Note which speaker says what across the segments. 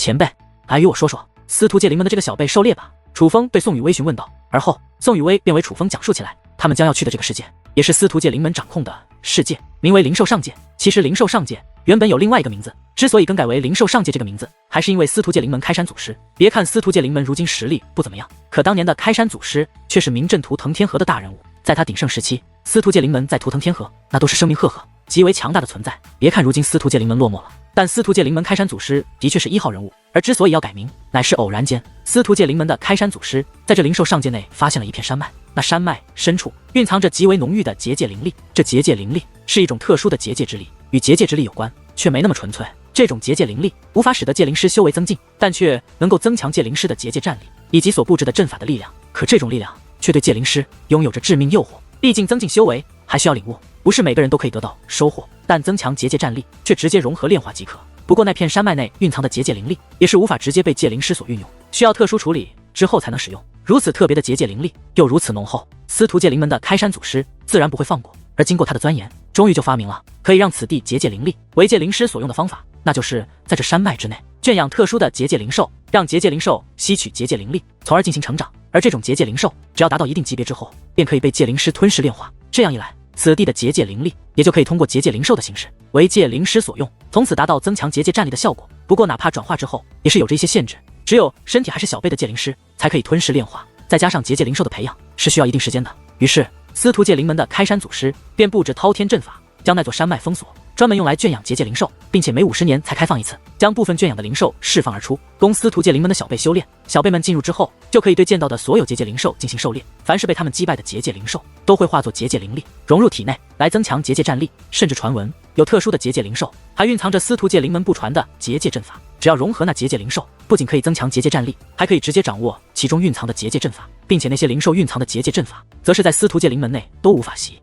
Speaker 1: 前辈，来与我说说司徒界灵门的这个小辈狩猎吧。楚风对宋雨薇询问道。而后，宋雨薇便为楚风讲述起来，他们将要去的这个世界，也是司徒界灵门掌控的世界，名为灵兽上界。其实灵兽上界原本有另外一个名字，之所以更改为灵兽上界这个名字，还是因为司徒界灵门开山祖师。别看司徒界灵门如今实力不怎么样，可当年的开山祖师却是名震图腾天河的大人物。在他鼎盛时期，司徒界灵门在图腾天河那都是声名赫赫、极为强大的存在。别看如今司徒界灵门落寞了，但司徒界灵门开山祖师的确是1号人物。而之所以要改名，乃是偶然间，司徒界灵门的开山祖师在这灵兽上界内发现了一片山脉，那山脉深处蕴藏着极为浓郁的结界灵力。这结界灵力是一种特殊的结界之力，与结界之力有关，却没那么纯粹。这种结界灵力无法使得界灵师修为增进，但却能够增强界灵师的结界战力以及所布置的阵法的力量。可这种力量却对界灵师拥有着致命诱惑，毕竟增进修为还需要领悟，不是每个人都可以得到收获，但增强结界战力却直接融合炼化即可。不过那片山脉内蕴藏的结界灵力也是无法直接被界灵师所运用，需要特殊处理之后才能使用。如此特别的结界灵力又如此浓厚，司徒界灵门的开山祖师自然不会放过。而经过他的钻研，终于就发明了可以让此地结界灵力为界灵师所用的方法，那就是在这山脉之内圈养特殊的结界灵兽，让结界灵兽吸取结界灵力，从而进行成长。而这种结界灵兽只要达到一定级别之后，便可以被界灵师吞噬炼化。这样一来，此地的结界灵力也就可以通过结界灵兽的形式为界灵师所用，从此达到增强结界战力的效果。不过哪怕转化之后也是有着一些限制，只有身体还是小辈的界灵师才可以吞噬炼化，再加上结界灵兽的培养是需要一定时间的。于是司徒界灵门的开山祖师便布置滔天阵法，将那座山脉封锁，专门用来圈养结界灵兽，并且每50年才开放一次，将部分圈养的灵兽释放而出，供司徒界灵门的小辈修炼。小辈们进入之后，就可以对见到的所有结界灵兽进行狩猎，凡是被他们击败的结界灵兽都会化作结界灵力融入体内，来增强结界战力。甚至传闻有特殊的结界灵兽还蕴藏着司徒界灵门不传的结界阵法，只要融合那结界灵兽，不仅可以增强结界战力，还可以直接掌握其中蕴藏的结界阵法，并且那些灵兽蕴藏的结界阵法则是在司徒界灵门内都无法习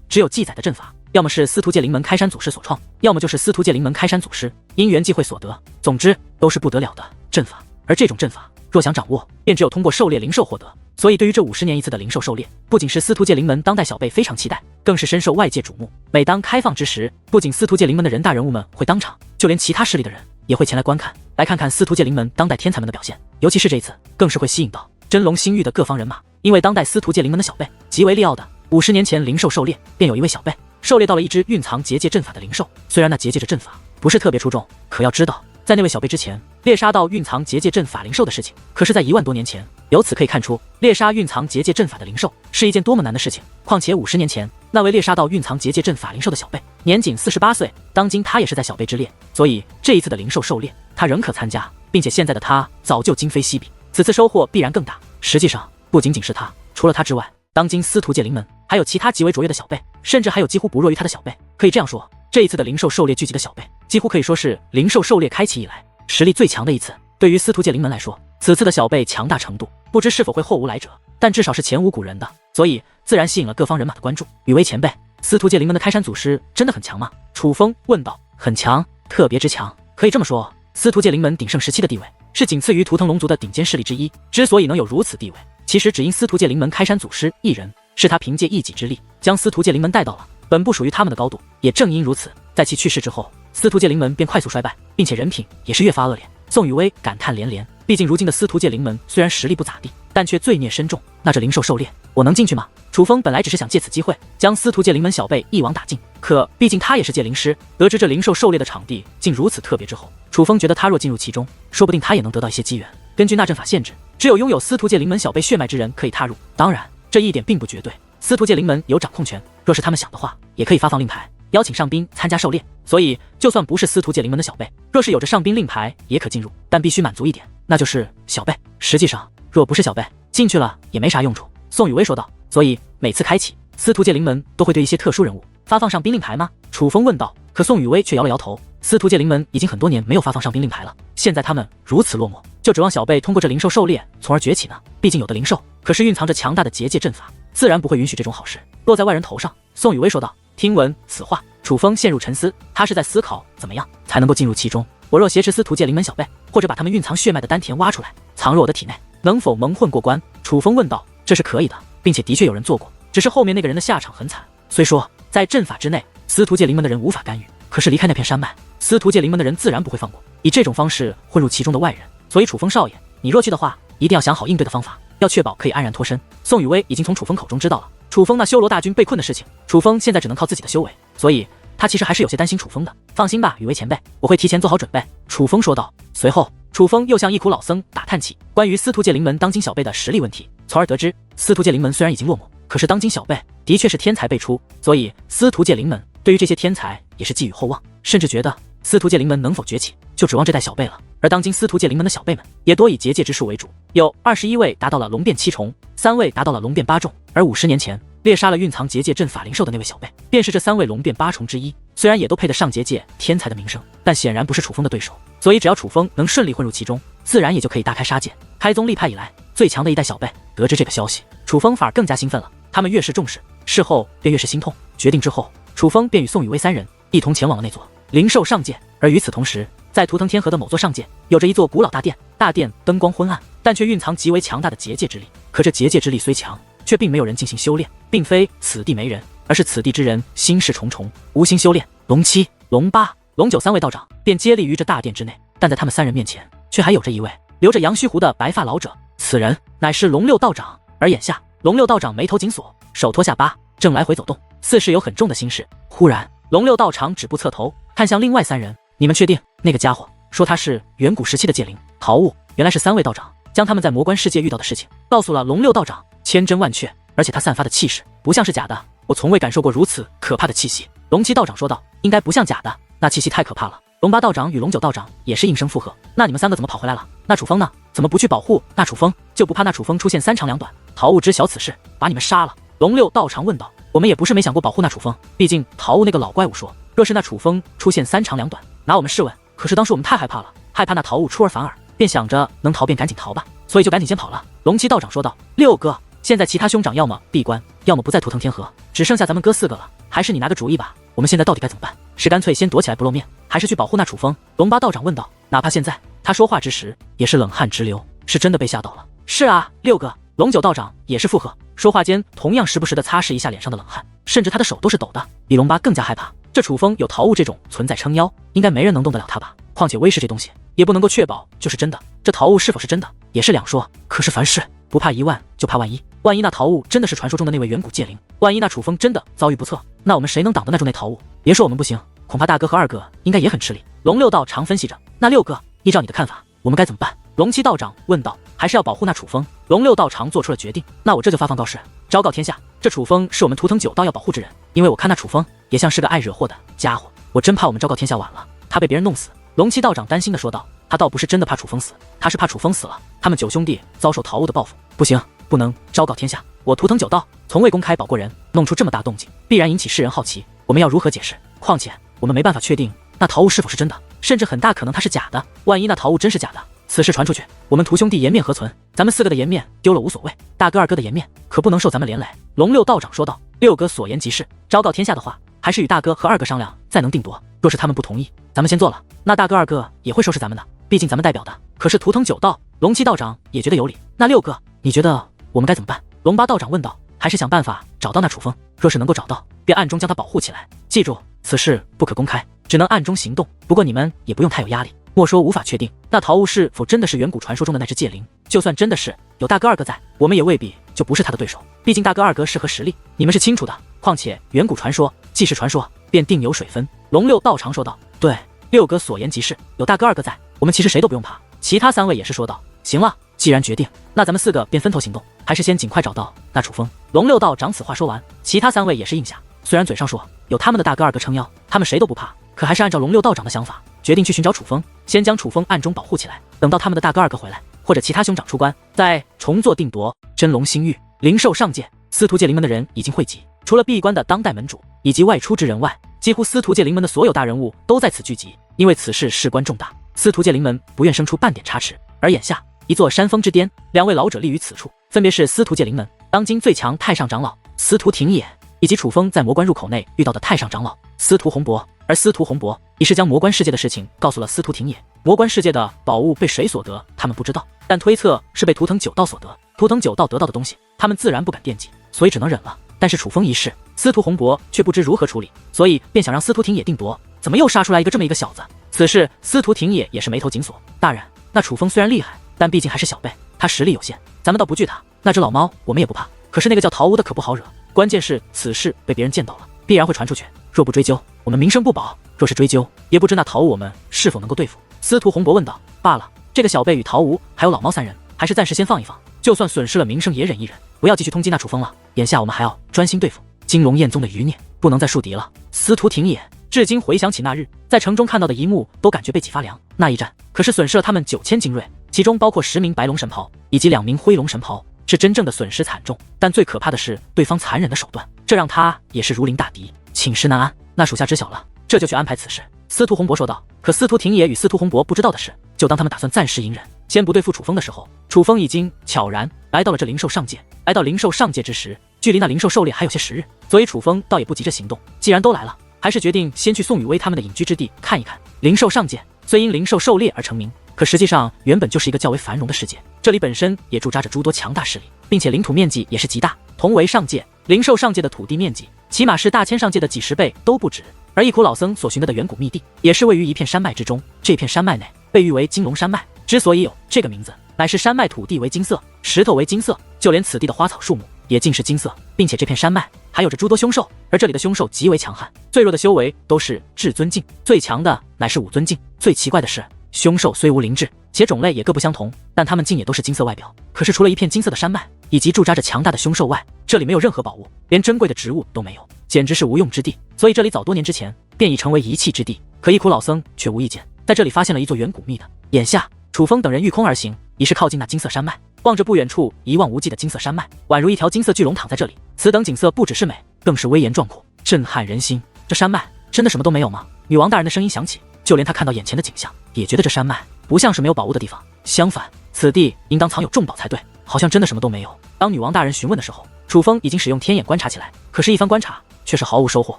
Speaker 1: 只有记载的阵法，要么是司徒界灵门开山祖师所创，要么就是司徒界灵门开山祖师因缘际会所得，总之都是不得了的阵法。而这种阵法若想掌握，便只有通过狩猎灵兽获得。所以对于这50年一次的灵兽狩猎，不仅是司徒界灵门当代小辈非常期待，更是深受外界瞩目。每当开放之时，不仅司徒界灵门的人大人物们会当场，就连其他势力的人也会前来观看，来看看司徒界灵门当代天才们的表现。尤其是这一次，更是会吸引到真龙星域的各方人马，因为当代司徒界灵门的小辈极为利奥的。50年前灵兽狩猎，便有一位小辈狩猎到了一只蕴藏结界阵法的灵兽。虽然那结界的阵法不是特别出众，可要知道，在那位小辈之前猎杀到蕴藏结界阵法灵兽的事情，可是在1万多年前。由此可以看出，猎杀蕴藏结界阵法的灵兽是一件多么难的事情。况且50年前那位猎杀到蕴藏结界阵法灵兽的小辈年仅48岁，当今他也是在小辈之列，所以这一次的灵兽狩猎他仍可参加，并且现在的他早就今非昔比，此次收获必然更大。实际上不仅仅是他，除了他之外，当今司徒界灵门还有其他极为卓越的小辈，甚至还有几乎不弱于他的小辈。可以这样说，这一次的灵兽狩猎聚集的小辈几乎可以说是灵兽狩猎开启以来实力最强的一次。对于司徒界灵门来说，此次的小辈强大程度不知是否会后无来者，但至少是前无古人的，所以自然吸引了各方人马的关注。雨薇前辈，司徒界灵门的开山祖师真的很强吗？楚风问道。很强，特别之强。可以这么说，司徒界灵门鼎盛时期的地位是仅次于图腾龙族的顶尖势力之一。之所以能有如此地位，其实只因司徒界灵门开山祖师一人，是他凭借一己之力将司徒界灵门带到了本不属于他们的高度。也正因如此，在其去世之后，司徒界灵门便快速衰败，并且人品也是越发恶劣。宋雨薇感叹连连，毕竟如今的司徒界灵门虽然实力不咋地，但却罪孽深重。那这灵兽狩猎，我能进去吗？楚风本来只是想借此机会将司徒界灵门小辈一网打尽，可毕竟他也是界灵师，得知这灵兽狩猎的场地竟如此特别之后，楚风觉得他若进入其中，说不定他也能得到一些机缘。根据那阵法限制，只有拥有司徒界灵门小辈血脉之人可以踏入，当然这一点并不绝对，司徒界灵门有掌控权，若是他们想的话，也可以发放令牌邀请上宾参加狩猎。所以就算不是司徒界灵门的小辈，若是有着上宾令牌也可进入，但必须满足一点，那就是小辈。实际上若不是小辈，进去了也没啥用处。宋雨薇说道。所以每次开启，司徒界灵门都会对一些特殊人物发放上宾令牌吗？楚风问道。可宋雨薇却摇了摇头，司徒界灵门已经很多年没有发放上宾令牌了，现在他们如此落寞，就指望小辈通过这灵兽狩猎从而崛起呢？毕竟有的灵兽可是蕴藏着强大的结界阵法，自然不会允许这种好事落在外人头上。宋雨薇说道。听闻此话，楚风陷入沉思，他是在思考怎么样才能够进入其中。我若挟持司徒界灵门小辈，或者把他们蕴藏血脉的丹田挖出来，藏入我的体内，能否蒙混过关？楚风问道。这是可以的，并且的确有人做过，只是后面那个人的下场很惨。虽说在阵法之内，司徒界灵门的人无法干预，可是离开那片山脉，司徒界灵门的人自然不会放过以这种方式混入其中的外人。所以楚风少爷，你若去的话，一定要想好应对的方法，要确保可以安然脱身。宋雨薇已经从楚风口中知道了楚风那修罗大军被困的事情，楚风现在只能靠自己的修为，所以他其实还是有些担心楚风的。放心吧，雨薇前辈，我会提前做好准备。楚风说道。随后，楚风又向一苦老僧打探起关于司徒界灵门当今小辈的实力问题，从而得知司徒界灵门虽然已经落幕，可是当今小辈的确是天才辈出，所以司徒界灵门对于这些天才也是寄予厚望，甚至觉得司徒界灵门能否崛起，就指望这代小辈了。而当今司徒界灵门的小辈们也多以结界之术为主，有21位达到了龙变7重，3位达到了龙变8重，而50年前猎杀了蕴藏结界阵法灵兽的那位小辈，便是这3位龙变8重之一。虽然也都配得上结界天才的名声，但显然不是楚风的对手。所以只要楚风能顺利混入其中，自然也就可以大开杀戒，开宗立派以来最强的一代小辈。得知这个消息，楚风反而更加兴奋了。他们越是重视，事后便越是心痛。决定之后，楚风便与宋雨薇3人一同前往了那座灵兽上界。而与此同时，在图腾天河的某座上界，有着一座古老大殿，大殿灯光昏暗，但却蕴藏极为强大的结界之力。可这结界之力虽强，却并没有人进行修炼，并非此地没人，而是此地之人心事重重，无心修炼。龙7、龙8、龙93位道长便接立于这大殿之内，但在他们3人面前，却还有着一位留着杨须胡的白发老者，此人乃是龙6道长。而眼下，龙6道长眉头紧锁，手托下巴，正来回走动，似是有很重的心事。忽然，龙6道长止步侧头，看向另外3人：“你们确定那个家伙说他是远古时期的界灵陶物？”原来是3位道长将他们在魔关世界遇到的事情告诉了龙6道长，千真万确，而且他散发的气势不像是假的，我从未感受过如此可怕的气息。龙7道长说道：“应该不像假的，那气息太可怕了。”龙8道长与龙9道长也是应声附和。那你们3个怎么跑回来了？那楚风呢？怎么不去保护那楚风？就不怕那楚风出现3长2短？陶物知晓此事，把你们杀了？龙6道长问道。我们也不是没想过保护那楚风，毕竟陶物那个老怪物说，若是那楚风出现3长2短，拿我们试问。可是当时我们太害怕了，害怕那陶物出尔反尔，便想着能逃便赶紧逃吧，所以就赶紧先跑了。龙7道长说道。六哥，现在其他兄长要么闭关，要么不在图腾天河，只剩下咱们哥4个了，还是你拿个主意吧。我们现在到底该怎么办？是干脆先躲起来不露面，还是去保护那楚风？龙8道长问道。哪怕现在他说话之时也是冷汗直流，是真的被吓到了。是啊，六哥。龙9道长也是附和，说话间同样时不时地擦拭一下脸上的冷汗，甚至他的手都是抖的，比龙8更加害怕。这楚风有陶物这种存在撑腰，应该没人能动得了他吧？况且威势这东西也不能够确保就是真的，这陶物是否是真的也是两说。可是凡事不怕1万，就怕万一，万一那陶物真的是传说中的那位远古界灵，万一那楚风真的遭遇不测，那我们谁能挡得那住那陶物？别说我们不行，恐怕大哥和2哥应该也很吃力。龙6道长分析着。那6哥，依照你的看法，我们该怎么办？龙7道长问道。还是要保护那楚风？龙6道长做出了决定。那我这就发放告示，昭告天下，这楚风是我们图腾9道要保护之人。因为我看那楚风也像是个爱惹祸的家伙，我真怕我们昭告天下晚了，他被别人弄死。龙7道长担心地说道。他倒不是真的怕楚风死，他是怕楚风死了，他们9兄弟遭受陶物的报复。不行，不能昭告天下，我图腾9道从未公开保过人，弄出这么大动静，必然引起世人好奇，我们要如何解释？况且我们没办法确定那陶物是否是真的，甚至很大可能它是假的。万一那陶物真是假的，此事传出去，我们图兄弟颜面何存？咱们4个的颜面丢了无所谓，大哥2哥的颜面可不能受咱们连累。龙6道长说道。六哥所言极是，昭告天下的话，还是与大哥和2哥商量，再能定夺。若是他们不同意，咱们先做了，那大哥2哥也会收拾咱们的，毕竟咱们代表的可是图腾9道。龙7道长也觉得有理。那6哥，你觉得我们该怎么办？龙8道长问道。还是想办法找到那楚风，若是能够找到，便暗中将他保护起来。记住，此事不可公开，只能暗中行动。不过你们也不用太有压力。莫说无法确定那陶物是否真的是远古传说中的那只界灵，就算真的是，有大哥2哥在，我们也未必就不是他的对手。毕竟大哥2哥是何实力，你们是清楚的。况且远古传说既是传说，便定有水分。龙6道长说道。对，六哥所言极是，有大哥2哥在，我们其实谁都不用怕。其他3位也是说道。行了，既然决定，那咱们4个便分头行动，还是先尽快找到那楚风。龙6道长此话说完，其他3位也是应下。虽然嘴上说有他们的大哥2哥撑腰，他们谁都不怕，可还是按照龙6道长的想法，决定去寻找楚风，先将楚风暗中保护起来，等到他们的大哥2哥回来，或者其他兄长出关，再重做定夺。真龙星域灵兽上界，司徒界灵门的人已经汇集，除了闭关的当代门主以及外出之人外，几乎司徒界灵门的所有大人物都在此聚集。因为此事事关重大，司徒界灵门不愿生出半点差池。而眼下一座山峰之巅，2位老者立于此处，分别是司徒界灵门当今最强太上长老司徒廷野，以及楚风在魔关入口内遇到的太上长老司徒洪博。而司徒洪博已是将魔关世界的事情告诉了司徒廷野。魔关世界的宝物被谁所得，他们不知道，但推测是被图腾9道所得。图腾9道得到的东西，他们自然不敢惦记，所以只能忍了。但是楚风一事，司徒洪博却不知如何处理，所以便想让司徒廷野定夺，怎么又杀出来一个这么一个小子？此时司徒廷也是眉头紧锁。大人，那楚风虽然厉害，但毕竟还是小辈，他实力有限，咱们倒不惧他。那只老猫我们也不怕，可是那个叫陶吴的可不好惹。关键是此事被别人见到了，必然会传出去。若不追究，我们名声不保；若是追究，也不知那陶吴我们是否能够对付。司徒洪博问道。罢了，这个小辈与陶吴还有老猫3人，还是暂时先放一放。就算损失了名声，也忍一忍，不要继续通缉那楚风了。眼下我们还要专心对付金龙焰宗的余孽，不能再树敌了。司徒廷也至今回想起那日在城中看到的一幕，都感觉背脊发凉。那一战可是损失了他们9000精锐，其中包括10名白龙神袍以及2名灰龙神袍，是真正的损失惨重。但最可怕的是对方残忍的手段，这让他也是如临大敌，寝食难安。那属下知晓了，这就去安排此事。司徒洪博说道。可司徒廷也与司徒洪博不知道的是，就当他们打算暂时隐忍，先不对付楚风的时候，楚风已经悄然来到了这灵兽上界。来到灵兽上界之时，距离那灵兽狩猎还有些时日，所以楚风倒也不急着行动。既然都来了，还是决定先去宋雨薇他们的隐居之地看一看。灵兽上界虽因灵兽狩猎而成名，可实际上原本就是一个较为繁荣的世界，这里本身也驻扎着诸多强大势力，并且领土面积也是极大。同为上界，灵兽上界的土地面积起码是大千上界的几10倍都不止。而一苦老僧所寻得的远古秘地，也是位于一片山脉之中。这片山脉内被誉为金龙山脉，之所以有这个名字，乃是山脉土地为金色，石头为金色，就连此地的花草树木也尽是金色，并且这片山脉还有着诸多凶兽，而这里的凶兽极为强悍，最弱的修为都是至尊境，最强的乃是5尊境。最奇怪的是，凶兽虽无灵智，且种类也各不相同，但它们竟也都是金色外表。可是除了一片金色的山脉以及驻扎着强大的凶兽外，这里没有任何宝物，连珍贵的植物都没有，简直是无用之地。所以这里早多年之前便已成为遗弃之地。可一苦老僧却无意间在这里发现了一座远古秘的。眼下楚风等人御空而行，已是靠近那金色山脉，望着不远处一望无际的金色山脉，宛如一条金色巨龙躺在这里。此等景色不只是美，更是威严壮阔，震撼人心。这山脉真的什么都没有吗？女王大人的声音响起，就连她看到眼前的景象，也觉得这山脉不像是没有宝物的地方，相反，此地应当藏有重宝才对，好像真的什么都没有。当女王大人询问的时候，楚风已经使用天眼观察起来，可是一番观察却是毫无收获。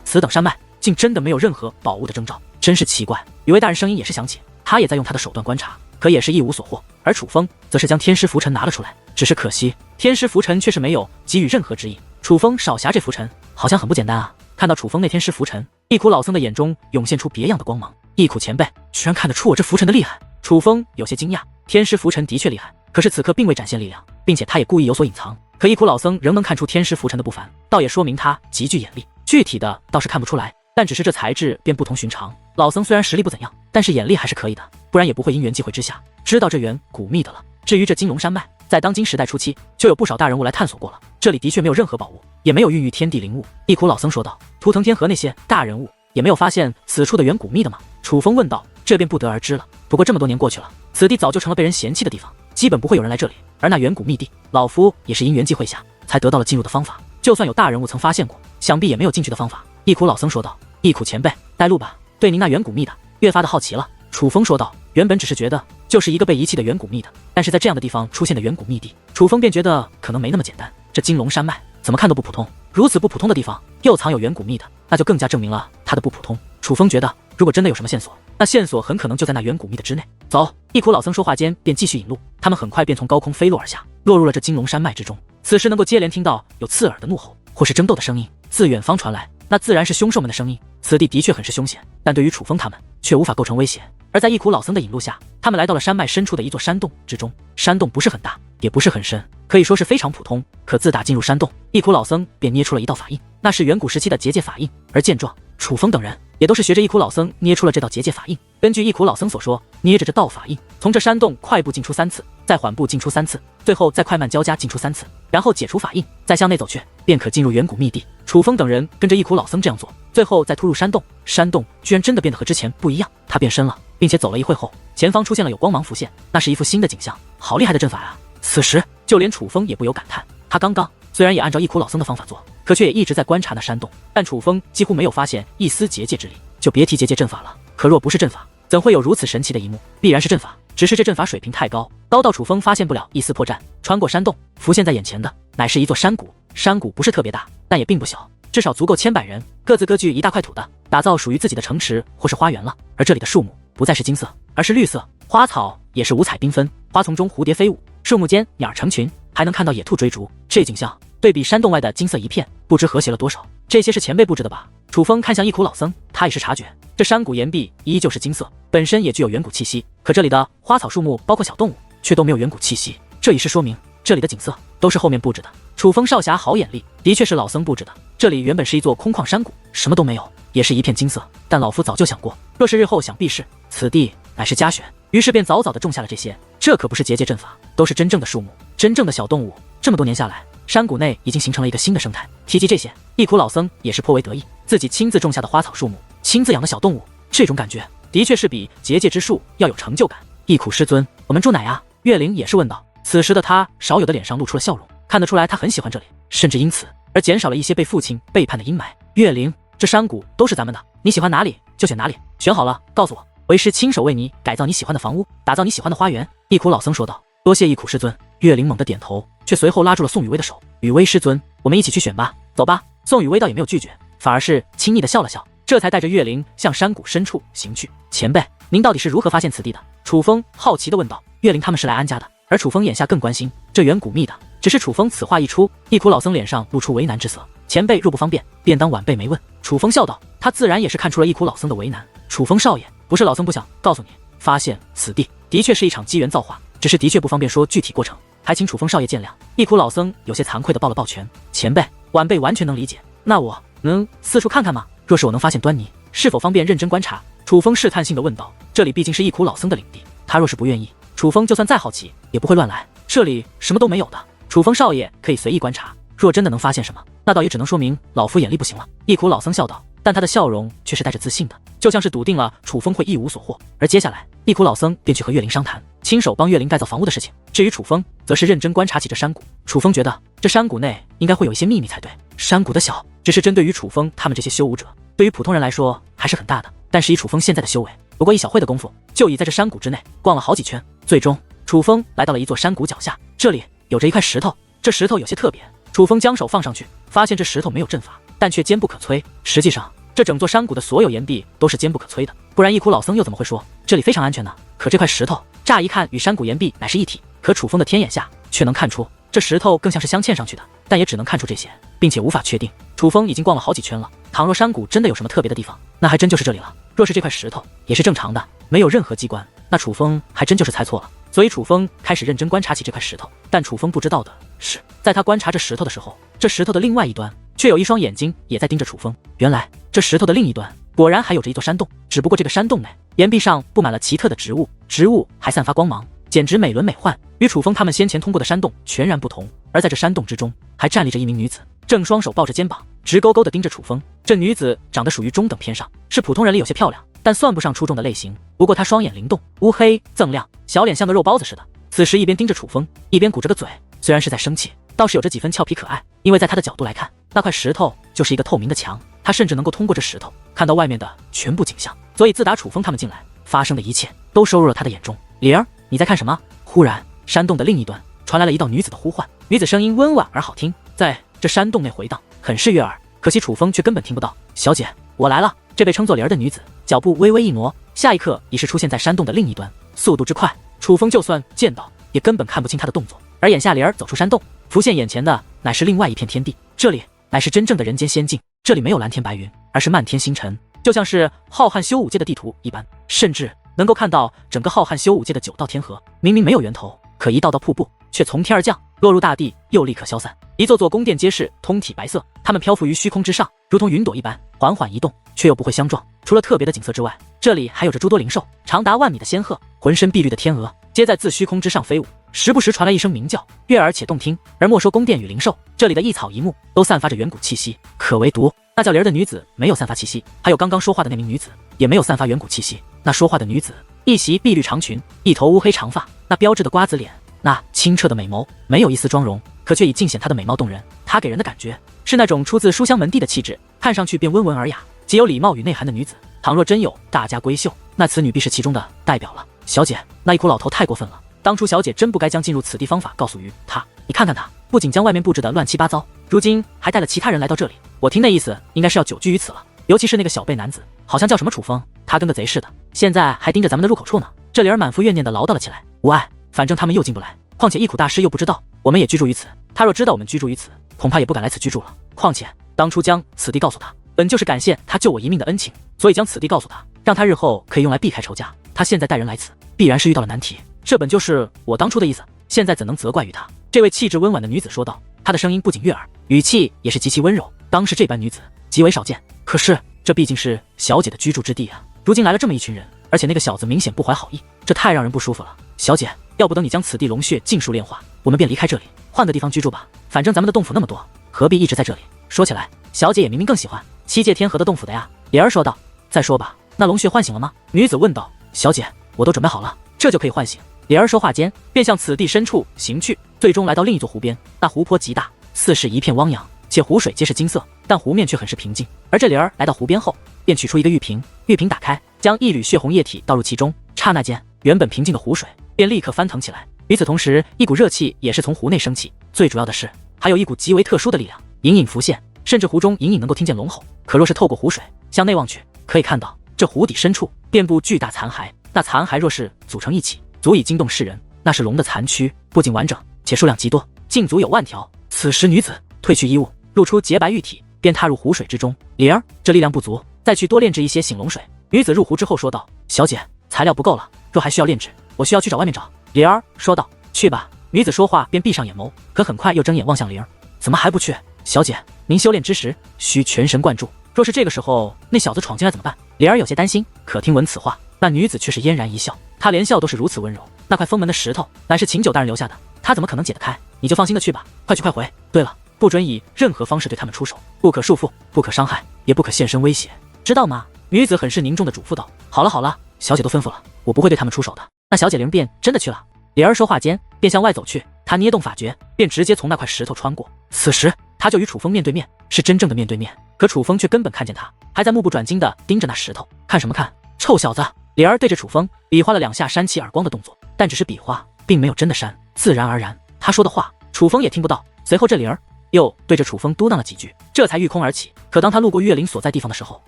Speaker 1: 此等山脉竟真的没有任何宝物的征兆，真是奇怪。雨薇大人声音也是响起，他也在用他的手段观察，可也是一无所获。而楚风则是将天师浮尘拿了出来，只是可惜天师浮尘却是没有给予任何指引。楚风少侠这浮尘好像很不简单啊！看到楚风那天师浮尘，一苦老僧的眼中涌现出别样的光芒。一苦前辈居然看得出我这浮尘的厉害。楚风有些惊讶，天师浮尘的确厉害，可是此刻并未展现力量，并且他也故意有所隐藏。可一苦老僧仍能看出天师浮尘的不凡，倒也说明他极具眼力。具体的倒是看不出来，但只是这材质便不同寻常。老僧虽然实力不怎样，但是眼力还是可以的，不然也不会因缘际会之下知道这远古秘的了。至于这金龙山脉，在当今时代初期就有不少大人物来探索过了，这里的确没有任何宝物，也没有孕育天地灵物。一苦老僧说道。图腾天河那些大人物也没有发现此处的远古秘的吗？楚风问道。这便不得而知了。不过这么多年过去了，此地早就成了被人嫌弃的地方，基本不会有人来这里。而那远古秘地，老夫也是因缘际会下才得到了进入的方法，就算有大人物曾发现过，想必也没有进去的方法。一苦老僧说道。一苦前辈带路吧，对您那远古秘的越发的好奇了。楚风说道。原本只是觉得就是一个被遗弃的远古秘的，但是在这样的地方出现的远古秘地，楚风便觉得可能没那么简单。这金龙山脉怎么看都不普通，如此不普通的地方又藏有远古秘的，那就更加证明了它的不普通。楚风觉得如果真的有什么线索，那线索很可能就在那远古秘的之内。走！一苦老僧说话间便继续引路，他们很快便从高空飞落而下，落入了这金龙山脉之中。此时能够接连听到有刺耳的怒吼或是争斗的声音自远方传来，那自然是凶兽们的声音。此地的确很是凶险，但对于楚风他们却无法构成威胁。而在一苦老僧的引路下，他们来到了山脉深处的一座山洞之中。山洞不是很大，也不是很深，可以说是非常普通。可自打进入山洞，一苦老僧便捏出了一道法印，那是远古时期的结界法印。而见状，楚风等人也都是学着一苦老僧捏出了这道结界法印。根据一苦老僧所说，捏着这道法印，从这山洞快步进出3次，再缓步进出3次，最后再快慢交加进出3次，然后解除法印，再向内走去，便可进入远古秘地。楚风等人跟着一苦老僧这样做，最后再突入山洞。山洞居然真的变得和之前不一样，它变深了，并且走了一会后，前方出现了有光芒浮现，那是一副新的景象。好厉害的阵法啊！此时就连楚风也不由感叹，他刚刚虽然也按照一苦老僧的方法做，可却也一直在观察那山洞，但楚风几乎没有发现一丝结界之力，就别提结界阵法了。可若不是阵法，怎会有如此神奇的一幕？必然是阵法，只是这阵法水平太高，高到楚风发现不了一丝破绽。穿过山洞，浮现在眼前的乃是一座山谷，山谷不是特别大，但也并不小，至少足够千百人各自割据一大块土的打造属于自己的城池或是花园了。而这里的树木不再是金色，而是绿色，花草也是五彩缤纷，花丛中蝴蝶飞舞，树木间鸟儿成群，还能看到野兔追逐。这景象对比山洞外的金色一片，不知和谐了多少。这些是前辈布置的吧？楚风看向一苦老僧，他也是察觉这山谷岩壁依旧是金色，本身也具有远古气息，可这里的花草树木包括小动物却都没有远古气息，这已是说明这里的景色都是后面布置的。楚风少侠好眼力，的确是老僧布置的。这里原本是一座空旷山谷，什么都没有，也是一片金色。但老夫早就想过，若是日后想避世，此地乃是佳选，于是便早早的种下了这些。这可不是结界阵法，都是真正的树木，真正的小动物。这么多年下来，山谷内已经形成了一个新的生态。提及这些，一苦老僧也是颇为得意，自己亲自种下的花草树木，亲自养的小动物，这种感觉的确是比结界之术要有成就感。一苦师尊，我们住哪呀？岳灵也是问道。此时的他少有的脸上露出了笑容，看得出来他很喜欢这里，甚至因此而减少了一些被父亲背叛的阴霾。岳灵，这山谷都是咱们的，你喜欢哪里就选哪里，选好了告诉我，为师亲手为你改造你喜欢的房屋，打造你喜欢的花园。一苦老僧说道。多谢一苦师尊。岳灵猛地点头，却随后拉住了宋雨薇的手。雨薇师尊，我们一起去选吧，走吧。宋雨薇倒也没有拒绝，反而是轻昵的笑了笑，这才带着岳灵向山谷深处行去。前辈，您到底是如何发现此地的？楚风好奇地问道。岳灵他们是来安家的，而楚风眼下更关心这远古秘的。只是楚风此话一出，一苦老僧脸上露出为难之色。前辈若不方便，便当晚辈没问。楚风笑道，他自然也是看出了一苦老僧的为难。楚风少爷，不是老僧不想告诉你，发现此地的确是一场机缘造化，只是的确不方便说具体过程，还请楚风少爷见谅。一苦老僧有些惭愧地抱了抱拳。前辈，晚辈完全能理解。那我能四处看看吗？若是我能发现端倪，是否方便认真观察？楚风试探性地问道。这里毕竟是一苦老僧的领地，他若是不愿意，楚风就算再好奇也不会乱来。这里什么都没有的，楚风少爷可以随意观察，若真的能发现什么，那倒也只能说明老夫眼力不行了。一苦老僧笑道，但他的笑容却是带着自信的，就像是笃定了楚风会一无所获。而接下来，一苦老僧便去和岳灵商谈，亲手帮岳灵改造房屋的事情。至于楚风，则是认真观察起这山谷。楚风觉得这山谷内应该会有一些秘密才对。山谷的小，只是针对于楚风他们这些修武者，对于普通人来说还是很大的。但是以楚风现在的修为，不过一小会的功夫，就已在这山谷之内逛了好几圈。最终，楚风来到了一座山谷脚下，这里有着一块石头，这石头有些特别。楚风将手放上去，发现这石头没有阵法，但却坚不可摧。实际上，这整座山谷的所有岩壁都是坚不可摧的，不然一苦老僧又怎么会说这里非常安全呢？可这块石头乍一看与山谷岩壁乃是一体，可楚风的天眼下却能看出这石头更像是镶嵌上去的，但也只能看出这些，并且无法确定。楚风已经逛了好几圈了，倘若山谷真的有什么特别的地方，那还真就是这里了。若是这块石头也是正常的，没有任何机关，那楚风还真就是猜错了。所以楚风开始认真观察起这块石头，但楚风不知道的是，在他观察这石头的时候，这石头的另外一端却有一双眼睛也在盯着楚风。原来这石头的另一端果然还有着一座山洞，只不过这个山洞内岩壁上布满了奇特的植物，植物还散发光芒，简直美轮美奂，与楚风他们先前通过的山洞全然不同。而在这山洞之中，还站立着一名女子，正双手抱着肩膀，直勾勾地盯着楚风。这女子长得属于中等偏上，是普通人里有些漂亮，但算不上出众的类型。不过她双眼灵动，乌黑锃亮，小脸像个肉包子似的。此时一边盯着楚风，一边鼓着个嘴，虽然是在生气，倒是有着几分俏皮可爱。因为在她的角度来看，那块石头就是一个透明的墙，她甚至能够通过这石头看到外面的全部景象。所以自打楚风他们进来，发生的一切都收入了她的眼中。灵儿，你在看什么？忽然，山洞的另一端传来了一道女子的呼唤，女子声音温婉而好听，在这山洞内回荡，很是悦耳。可惜楚风却根本听不到。小姐，我来了。这被称作灵儿的女子脚步微微一挪，下一刻已是出现在山洞的另一端，速度之快，楚风就算见到也根本看不清她的动作。而眼下灵儿走出山洞，浮现眼前的乃是另外一片天地，这里乃是真正的人间仙境。这里没有蓝天白云，而是漫天星辰，就像是浩瀚修武界的地图一般，甚至能够看到整个浩瀚修武界的9道天河，明明没有源头，可一道道瀑布却从天而降，落入大地，又立刻消散。一座座宫殿皆是通体白色，它们漂浮于虚空之上，如同云朵一般，缓缓移动，却又不会相撞。除了特别的景色之外，这里还有着诸多灵兽，长达万米的仙鹤，浑身碧绿的天鹅，皆在自虚空之上飞舞，时不时传来一声鸣叫，悦耳且动听。而莫说宫殿与灵兽，这里的一草一木都散发着远古气息，可唯独那叫灵儿的女子没有散发气息，还有刚刚说话的那名女子也没有散发远古气息。那说话的女子一袭碧绿长裙，一头乌黑长发，那标致的瓜子脸，那清澈的美眸，没有一丝妆容，可却已尽显她的美貌动人。她给人的感觉是那种出自书香门第的气质，看上去便温文尔雅，极有礼貌与内涵的女子。倘若真有大家闺秀，那此女必是其中的代表了。小姐，那一苦老头太过分了，当初小姐真不该将进入此地方法告诉于他。你看看他，不仅将外面布置的乱七八糟，如今还带了其他人来到这里。我听那意思，应该是要久居于此了。尤其是那个小辈男子，好像叫什么楚风，他跟个贼似的，现在还盯着咱们的入口处呢。这灵儿满腹怨念的唠叨了起来。无碍，反正他们又进不来，况且一苦大师又不知道我们也居住于此，他若知道我们居住于此，恐怕也不敢来此居住了。况且当初将此地告诉他，本就是感谢他救我一命的恩情，所以将此地告诉他，让他日后可以用来避开仇家。他现在带人来此，必然是遇到了难题，这本就是我当初的意思，现在怎能责怪于他？这位气质温婉的女子说道，她的声音不仅悦耳，语气也是极其温柔。当时这般女子极为少见，可是这毕竟是小姐的居住之地啊。如今来了这么一群人，而且那个小子明显不怀好意，这太让人不舒服了。小姐，要不等你将此地龙血尽数炼化，我们便离开这里，换个地方居住吧。反正咱们的洞府那么多，何必一直在这里？说起来，小姐也明明更喜欢七界天河的洞府的呀。莲儿说道。再说吧，那龙血唤醒了吗？女子问道。小姐，我都准备好了，这就可以唤醒。莲儿说话间，便向此地深处行去，最终来到另一座湖边。那湖泊极大，似是一片汪洋，且湖水皆是金色，但湖面却很是平静。而这莲儿来到湖边后，便取出一个玉瓶，玉瓶打开，将一缕血红液体倒入其中，刹那间，原本平静的湖水便立刻翻腾起来。与此同时，一股热气也是从湖内升起，最主要的是，还有一股极为特殊的力量隐隐浮现，甚至湖中隐隐能够听见龙吼。可若是透过湖水向内望去，可以看到这湖底深处遍布巨大残骸，那残骸若是组成一起，足以惊动世人。那是龙的残躯，不仅完整，且数量极多，竟足有万条。此时女子褪去衣物，露出洁白玉体，便踏入湖水之中。灵儿，这力量不足，再去多炼制一些醒龙水。女子入湖之后说道。小姐，材料不够了，若还需要炼制，我需要去找外面找。灵儿说道。去吧。女子说话便闭上眼眸，可很快又睁眼望向灵儿。怎么还不去？小姐，您修炼之时需全神贯注，若是这个时候那小子闯进来怎么办？灵儿有些担心。可听闻此话，那女子却是嫣然一笑，她连笑都是如此温柔。那块封门的石头乃是秦九大人留下的，他怎么可能解得开？你就放心的去吧，快去快回。对了，不准以任何方式对他们出手，不可束缚，不可伤害，也不可现身威胁，知道吗？女子很是凝重的嘱咐道。好了好了，小姐都吩咐了，我不会对他们出手的。那小姐灵便真的去了。灵儿说话间便向外走去，她捏动法诀，便直接从那块石头穿过。此时她就与楚风面对面，是真正的面对面。可楚风却根本看见她，还在目不转睛地盯着那石头。看什么看，臭小子！灵儿对着楚风比划了2下扇起耳光的动作，但只是比划，并没有真的扇。自然而然，他说的话楚风也听不到。随后这灵儿又对着楚风嘟囔了几句，这才御空而起。可当他路过月灵所在地方的时候，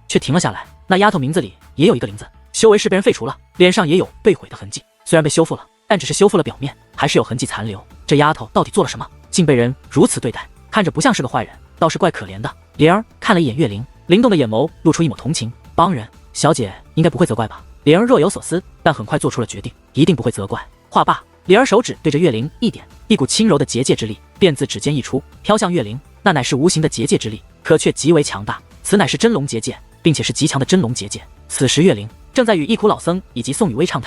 Speaker 1: 却停了下来。那丫头名字里也有一个灵字，修为是被人废除了，脸上也有被毁的痕迹。虽然被修复了，但只是修复了表面，还是有痕迹残留。这丫头到底做了什么，竟被人如此对待？看着不像是个坏人，倒是怪可怜的。灵儿看了一眼月灵，灵动的眼眸露出一抹同情。帮人，小姐应该不会责怪吧？灵儿若有所思，但很快做出了决定，一定不会责怪。话罢，灵儿手指对着月灵一点，一股轻柔的结界之力便自指尖溢出，飘向月灵。那乃是无形的结界之力，可却极为强大。此乃是真龙结界，并且是极强的真龙结界。此时月灵正在与一苦老僧以及宋雨薇畅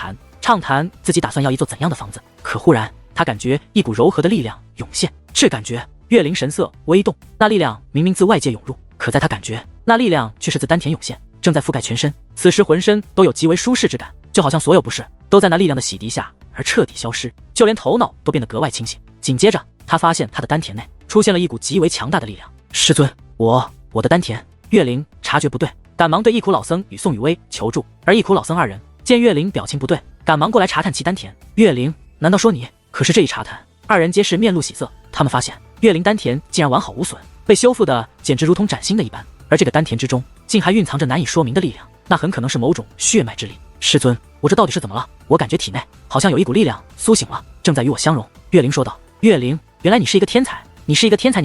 Speaker 1: 谈自己打算要一座怎样的房子。可忽然他感觉一股柔和的力量涌现，是感觉月灵神色微动，那力量明明自外界涌入，可在他感觉那力量却是自丹田涌现，正在覆盖全身。此时浑身都有极为舒适之感，就好像所有不适都在那力量的洗涤下而彻底消失，就连头脑都变得格外清醒。紧接着他发现他的丹田内出现了一股极为强大的力量。师尊，我的丹田。月灵察觉不对，赶忙对一苦老僧与宋雨薇求助，而一苦老僧二人见月灵表情不对，赶忙过来查探其丹田。月灵，难道说你？可是这一查探，二人皆是面露喜色，他们发现月灵丹田竟然完好无损，被修复的简直如同崭新的一般，而这个丹田之中竟还蕴藏着难以说明的力量，那很可能是某种血脉之力。师尊，我这到底是怎么了？我感觉体内好像有一股力量苏醒了，正在与我相融。月灵说道。月灵，原来你是一个天才，你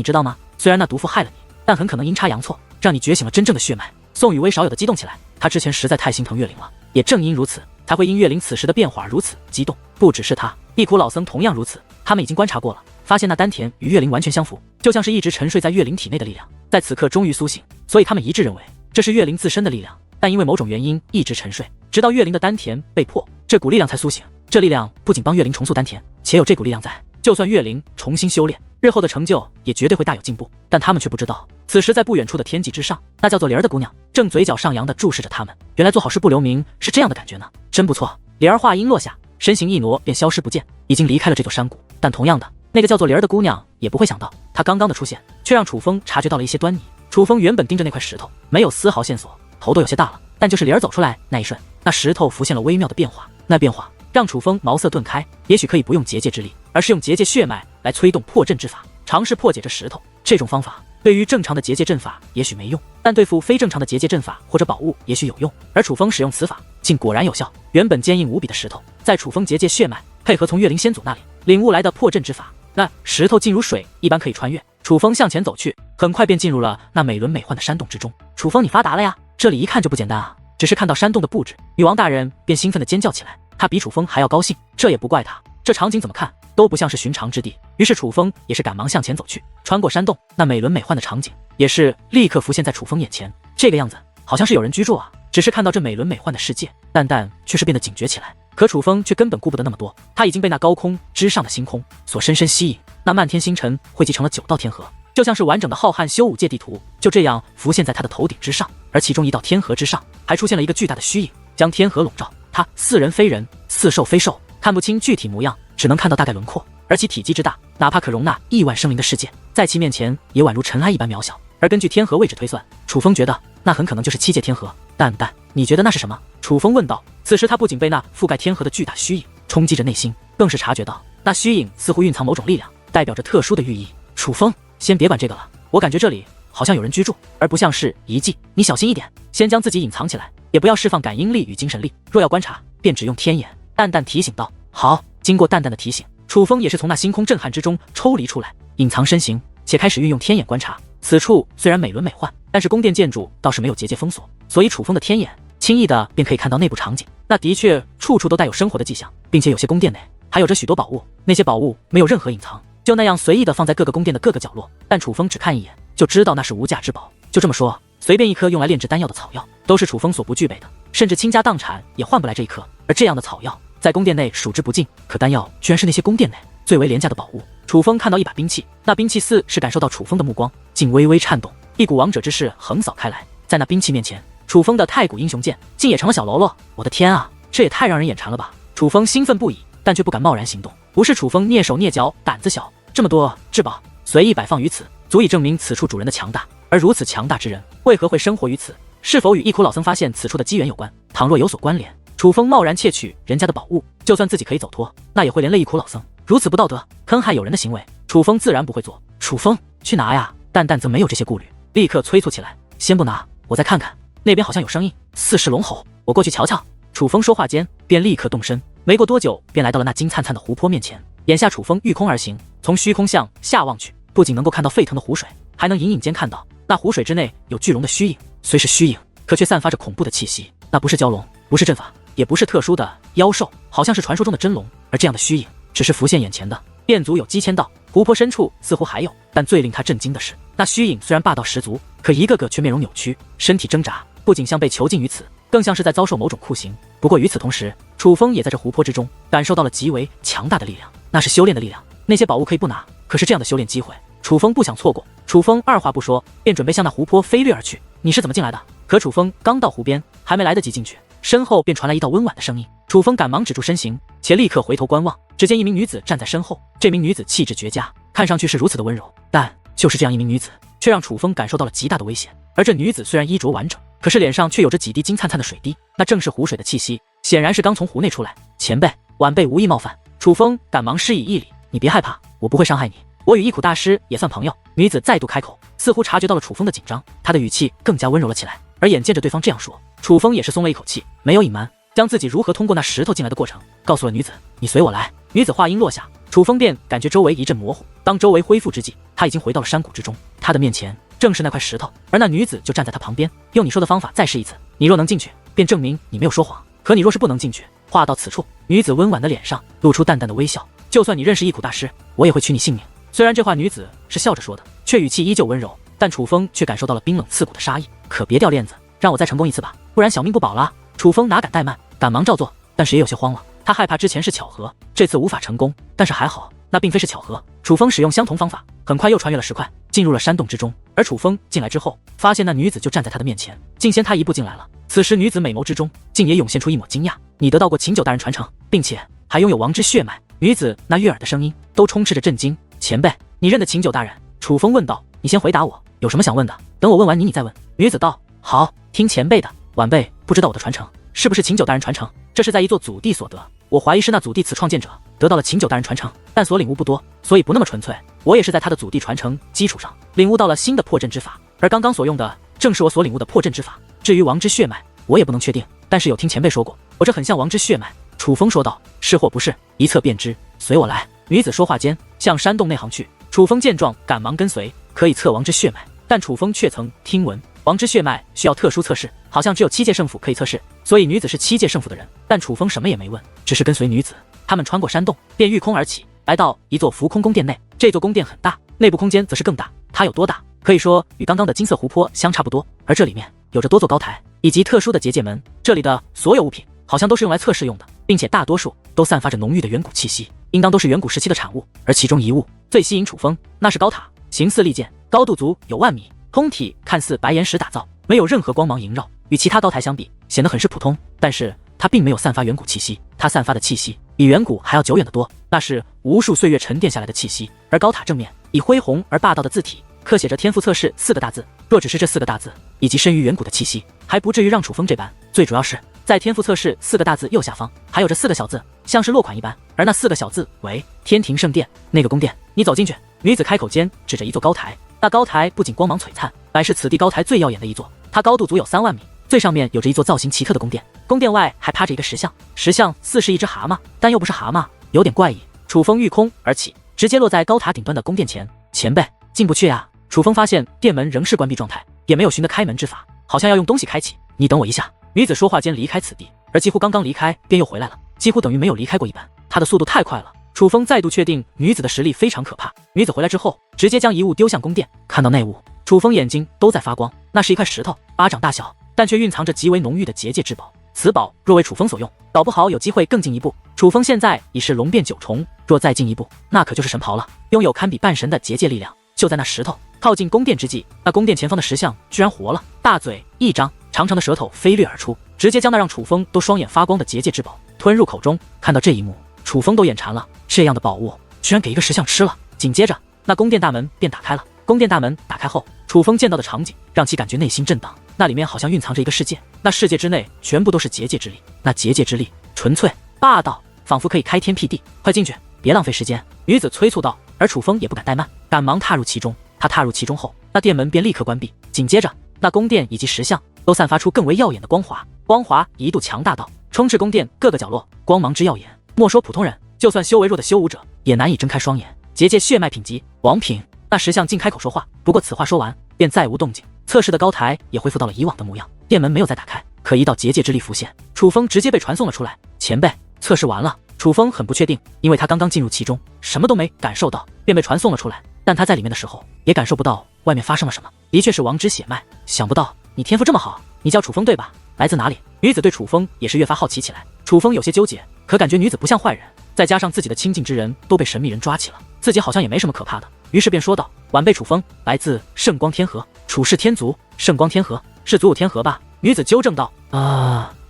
Speaker 1: 知道吗？虽然那毒妇害了你，但很可能阴差阳错让你觉醒了真正的血脉。宋雨薇少有的激动起来，她之前实在太心疼月灵了，也正因如此才会因月灵此时的变化如此激动。不只是他，一苦老僧同样如此，他们已经观察过了，发现那丹田与月灵完全相符，就像是一直沉睡在月灵体内的力量，在此刻终于苏醒，所以他们一致认为这是月灵自身的力量，但因为某种原因一直沉睡，直到月灵的丹田被破，这股力量才苏醒。这力量不仅帮月灵重塑丹田，且有这股力量在，就算月灵重新修炼，日后的成就也绝对会大有进步。但他们却不知道，此时在不远处的天际之上，那叫做灵儿的姑娘正嘴角上扬地注视着他们。原来做好事不留名是这样的感觉呢，真不错。灵儿话音落下，身形一挪便消失不见，已经离开了这座山谷。但同样的，那个叫做灵儿的姑娘也不会想到，她刚刚的出现却让楚风察觉到了一些端倪。楚风原本盯着那块石头，没有丝毫线索，头都有些大了，但就是灵儿走出来那一瞬，那石头浮现了微妙的变化，那变化让楚风茅塞顿开，也许可以不用结界之力，而是用结界血脉来催动破阵之法，尝试破解这石头。这种方法对于正常的结界阵法也许没用，但对付非正常的结界阵法或者宝物也许有用。而楚风使用此法竟果然有效，原本坚硬无比的石头，在楚风结界血脉配合从月灵先祖那里领悟来的破阵之法，那石头竟如水一般可以穿越。楚楚风向前走去，很快便进入了那美轮美奂的山洞之中。楚风，你发达了呀！这里一看就不简单啊！只是看到山洞的布置，女王大人便兴奋地尖叫起来。她比楚风还要高兴，这也不怪她，这场景怎么看都不像是寻常之地。于是楚风也是赶忙向前走去，穿过山洞，那美轮美奂的场景也是立刻浮现在楚风眼前。这个样子好像是有人居住啊！只是看到这美轮美奂的世界，蛋蛋却是变得警觉起来。可楚风却根本顾不得那么多，他已经被那高空之上的星空所深深吸引，那漫天星辰汇集成了9道天河，就像是完整的浩瀚修武界地图，就这样浮现在他的头顶之上。而其中一道天河之上，还出现了一个巨大的虚影，将天河笼罩。它似人非人，似兽非兽，看不清具体模样，只能看到大概轮廓。而其体积之大，哪怕可容纳亿万生灵的世界，在其面前也宛如尘埃一般渺小。而根据天河位置推算，楚风觉得那很可能就是7界天河。蛋蛋，你觉得那是什么？楚风问道。此时他不仅被那覆盖天河的巨大虚影冲击着内心，更是察觉到那虚影似乎蕴藏某种力量，代表着特殊的寓意。楚风，先别管这个了，我感觉这里好像有人居住，而不像是遗迹。你小心一点，先将自己隐藏起来，也不要释放感应力与精神力。若要观察，便只用天眼。蛋蛋提醒道。好。经过蛋蛋的提醒，楚风也是从那星空震撼之中抽离出来，隐藏身形，且开始运用天眼观察。此处虽然美轮美奂，但是宫殿建筑倒是没有结界封锁，所以楚风的天眼轻易的便可以看到内部场景。那的确处处都带有生活的迹象，并且有些宫殿内还有着许多宝物，那些宝物没有任何隐藏，就那样随意的放在各个宫殿的各个角落。但楚风只看一眼就知道那是无价之宝。就这么说，随便一颗用来炼制丹药的草药都是楚风所不具备的，甚至倾家荡产也换不来这一颗。而这样的草药在宫殿内数之不尽，可丹药居然是那些宫殿内最为廉价的宝物。楚风看到一把兵器，那兵器似是感受到楚风的目光，竟微微颤动，一股王者之势横扫开来。在那兵器面前，楚风的太古英雄剑竟也成了小喽啰。我的天啊，这也太让人眼馋了吧！楚风兴奋不已，但却不敢贸然行动。不是楚风蹑手蹑脚，胆子小，这么多至宝随意摆放于此，足以证明此处主人的强大。而如此强大之人，为何会生活于此？是否与一苦老僧发现此处的机缘有关？倘若有所关联，楚风贸然窃取人家的宝物，就算自己可以走脱，那也会连累一苦老僧。如此不道德、坑害友人的行为，楚风自然不会做。楚风，去拿呀！蛋蛋则没有这些顾虑，立刻催促起来。先不拿，我再看看，那边好像有声音，似是龙吼，我过去瞧瞧。楚风说话间，便立刻动身，没过多久，便来到了那金灿灿的湖泊面前。眼下楚风御空而行，从虚空向下望去，不仅能够看到沸腾的湖水，还能隐隐间看到那湖水之内有巨龙的虚影。虽是虚影，可却散发着恐怖的气息。那不是蛟龙，不是阵法，也不是特殊的妖兽，好像是传说中的真龙。而这样的虚影，只是浮现眼前的，便足有几千道。湖泊深处似乎还有，但最令他震惊的是，那虚影虽然霸道十足，可一个个却面容扭曲，身体挣扎，不仅像被囚禁于此，更像是在遭受某种酷刑。不过与此同时，楚风也在这湖泊之中感受到了极为强大的力量，那是修炼的力量。那些宝物可以不拿，可是这样的修炼机会，楚风不想错过。楚风二话不说，便准备向那湖泊飞掠而去。你是怎么进来的？可楚风刚到湖边，还没来得及进去，身后便传来一道温婉的声音。楚风赶忙止住身形，且立刻回头观望，只见一名女子站在身后。这名女子气质绝佳，看上去是如此的温柔，但就是这样一名女子，却让楚风感受到了极大的危险。而这女子虽然衣着完整，可是脸上却有着几滴金灿灿的水滴，那正是湖水的气息，显然是刚从湖内出来。前辈、晚辈无意冒犯。楚风赶忙施以一礼，你别害怕，我不会伤害你，我与一苦大师也算朋友。女子再度开口，似乎察觉到了楚风的紧张，她的语气更加温柔了起来。而眼见着对方这样说，楚风也是松了一口气，没有隐瞒，将自己如何通过那石头进来的过程告诉了女子。你随我来。女子话音落下，楚风便感觉周围一阵模糊，当周围恢复之际，他已经回到了山谷之中。他的面前正是那块石头，而那女子就站在他旁边。用你说的方法再试一次，你若能进去，便证明你没有说谎，可你若是不能进去。话到此处，女子温婉的脸上露出淡淡的微笑，就算你认识一苦大师，我也会取你性命。虽然这话女子是笑着说的，却语气依旧温柔，但楚风却感受到了冰冷刺骨的杀意。可别掉链子，让我再成功一次吧，不然小命不保了。楚风哪敢怠慢，赶忙照做，但是也有些慌了。他害怕之前是巧合，这次无法成功，但是还好，那并非是巧合。楚风使用相同方法，很快又穿越了石块，进入了山洞之中。而楚风进来之后，发现那女子就站在他的面前，竟先他一步进来了。此时女子美眸之中竟也涌现出一抹惊讶。你得到过秦九大人传承，并且还拥有王之血脉。女子那悦耳的声音都充斥着震惊。前辈，你认得秦九大人？楚风问道。你先回答我，有什么想问的？等我问完你再问。女子道。好，听前辈的。晚辈不知道我的传承是不是秦九大人传承，这是在一座祖地所得，我怀疑是那祖地此创建者得到了秦九大人传承，但所领悟不多，所以不那么纯粹。我也是在他的祖地传承基础上领悟到了新的破阵之法，而刚刚所用的正是我所领悟的破阵之法。至于王之血脉，我也不能确定，但是有听前辈说过，我这很像王之血脉。楚风说道。是或不是，一测便知，随我来。女子说话间向山洞内行去，楚风见状，赶忙跟随，可以测王之血脉。但楚风却曾听闻，王之血脉需要特殊测试，好像只有7届圣府可以测试，所以女子是7届圣府的人。但楚风什么也没问，只是跟随女子。他们穿过山洞，便御空而起，来到一座浮空宫殿内。这座宫殿很大，内部空间则是更大。它有多大？可以说与刚刚的金色湖泊相差不多。而这里面有着多座高台，以及特殊的结界门。这里的所有物品好像都是用来测试用的，并且大多数都散发着浓郁的远古气息，应当都是远古时期的产物。而其中一物最吸引楚风，那是高塔，形似利剑，高度足有万米，通体看似白岩石打造，没有任何光芒萦绕，与其他高台相比，显得很是普通。但是它并没有散发远古气息，它散发的气息比远古还要久远得多，那是无数岁月沉淀下来的气息。而高塔正面以恢宏而霸道的字体刻写着天赋测试4个大字，若只是这4个大字以及深于远古的气息，还不至于让楚风这般。最主要是在天赋测试4个大字右下方还有着4个小字，像是落款一般，而那4个小字为天庭圣殿。那个宫殿，你走进去。女子开口间指着一座高台，那高台不仅光芒璀璨，乃是此地高台最耀眼的一座，它高度足有3万米，最上面有着一座造型奇特的宫殿，宫殿外还趴着一个石像，石像似是一只蛤蟆，但又不是蛤蟆，有点怪异。楚风御空而起，直接落在高塔顶端的宫殿前。前辈，进不去呀。楚风发现殿门仍是关闭状态，也没有寻得开门之法，好像要用东西开启。你等我一下。女子说话间离开此地，而几乎刚刚离开便又回来了，几乎等于没有离开过一般。她的速度太快了。楚风再度确定女子的实力非常可怕。女子回来之后，直接将一物丢向宫殿，看到那物，楚风眼睛都在发光。那是一块石头，巴掌大小，但却蕴藏着极为浓郁的结界之宝。此宝若为楚风所用，搞不好有机会更进一步。楚风现在已是龙变9重，若再进一步，那可就是神袍了，拥有堪比半神的结界力量。就在那石头靠近宫殿之际，那宫殿前方的石像居然活了，大嘴一张，长长的舌头飞掠而出，直接将那让楚风都双眼发光的结界之宝吞入口中。看到这一幕，楚风都眼馋了，这样的宝物居然给一个石像吃了。紧接着，那宫殿大门便打开了。宫殿大门打开后，楚风见到的场景让其感觉内心震荡，那里面好像蕴藏着一个世界，那世界之内全部都是结界之力，那结界之力纯粹霸道，仿佛可以开天辟地。快进去，别浪费时间。女子催促道。而楚风也不敢怠慢，赶忙踏入其中。他踏入其中后，那殿门便立刻关闭。紧接着，那宫殿以及石像都散发出更为耀眼的光华，光华一度强大到充斥宫殿各个角落，光芒之耀眼，莫说普通人，就算修为弱的修武者也难以睁开双眼。结界血脉品级王品。那石像竟开口说话，不过此话说完便再无动静。测试的高台也恢复到了以往的模样，殿门没有再打开，可一道结界之力浮现，楚风直接被传送了出来。前辈，测试完了。楚风很不确定，因为他刚刚进入其中，什么都没感受到，便被传送了出来。但他在里面的时候，也感受不到外面发生了什么。的确是王之血脉，想不到你天赋这么好。你叫楚风对吧？来自哪里？女子对楚风也是越发好奇起来。楚风有些纠结，可感觉女子不像坏人，再加上自己的亲近之人都被神秘人抓起了，自己好像也没什么可怕的。于是便说道：晚辈楚风，来自圣光天河，楚氏天族。圣光天河是祖武天河吧？女子纠正道：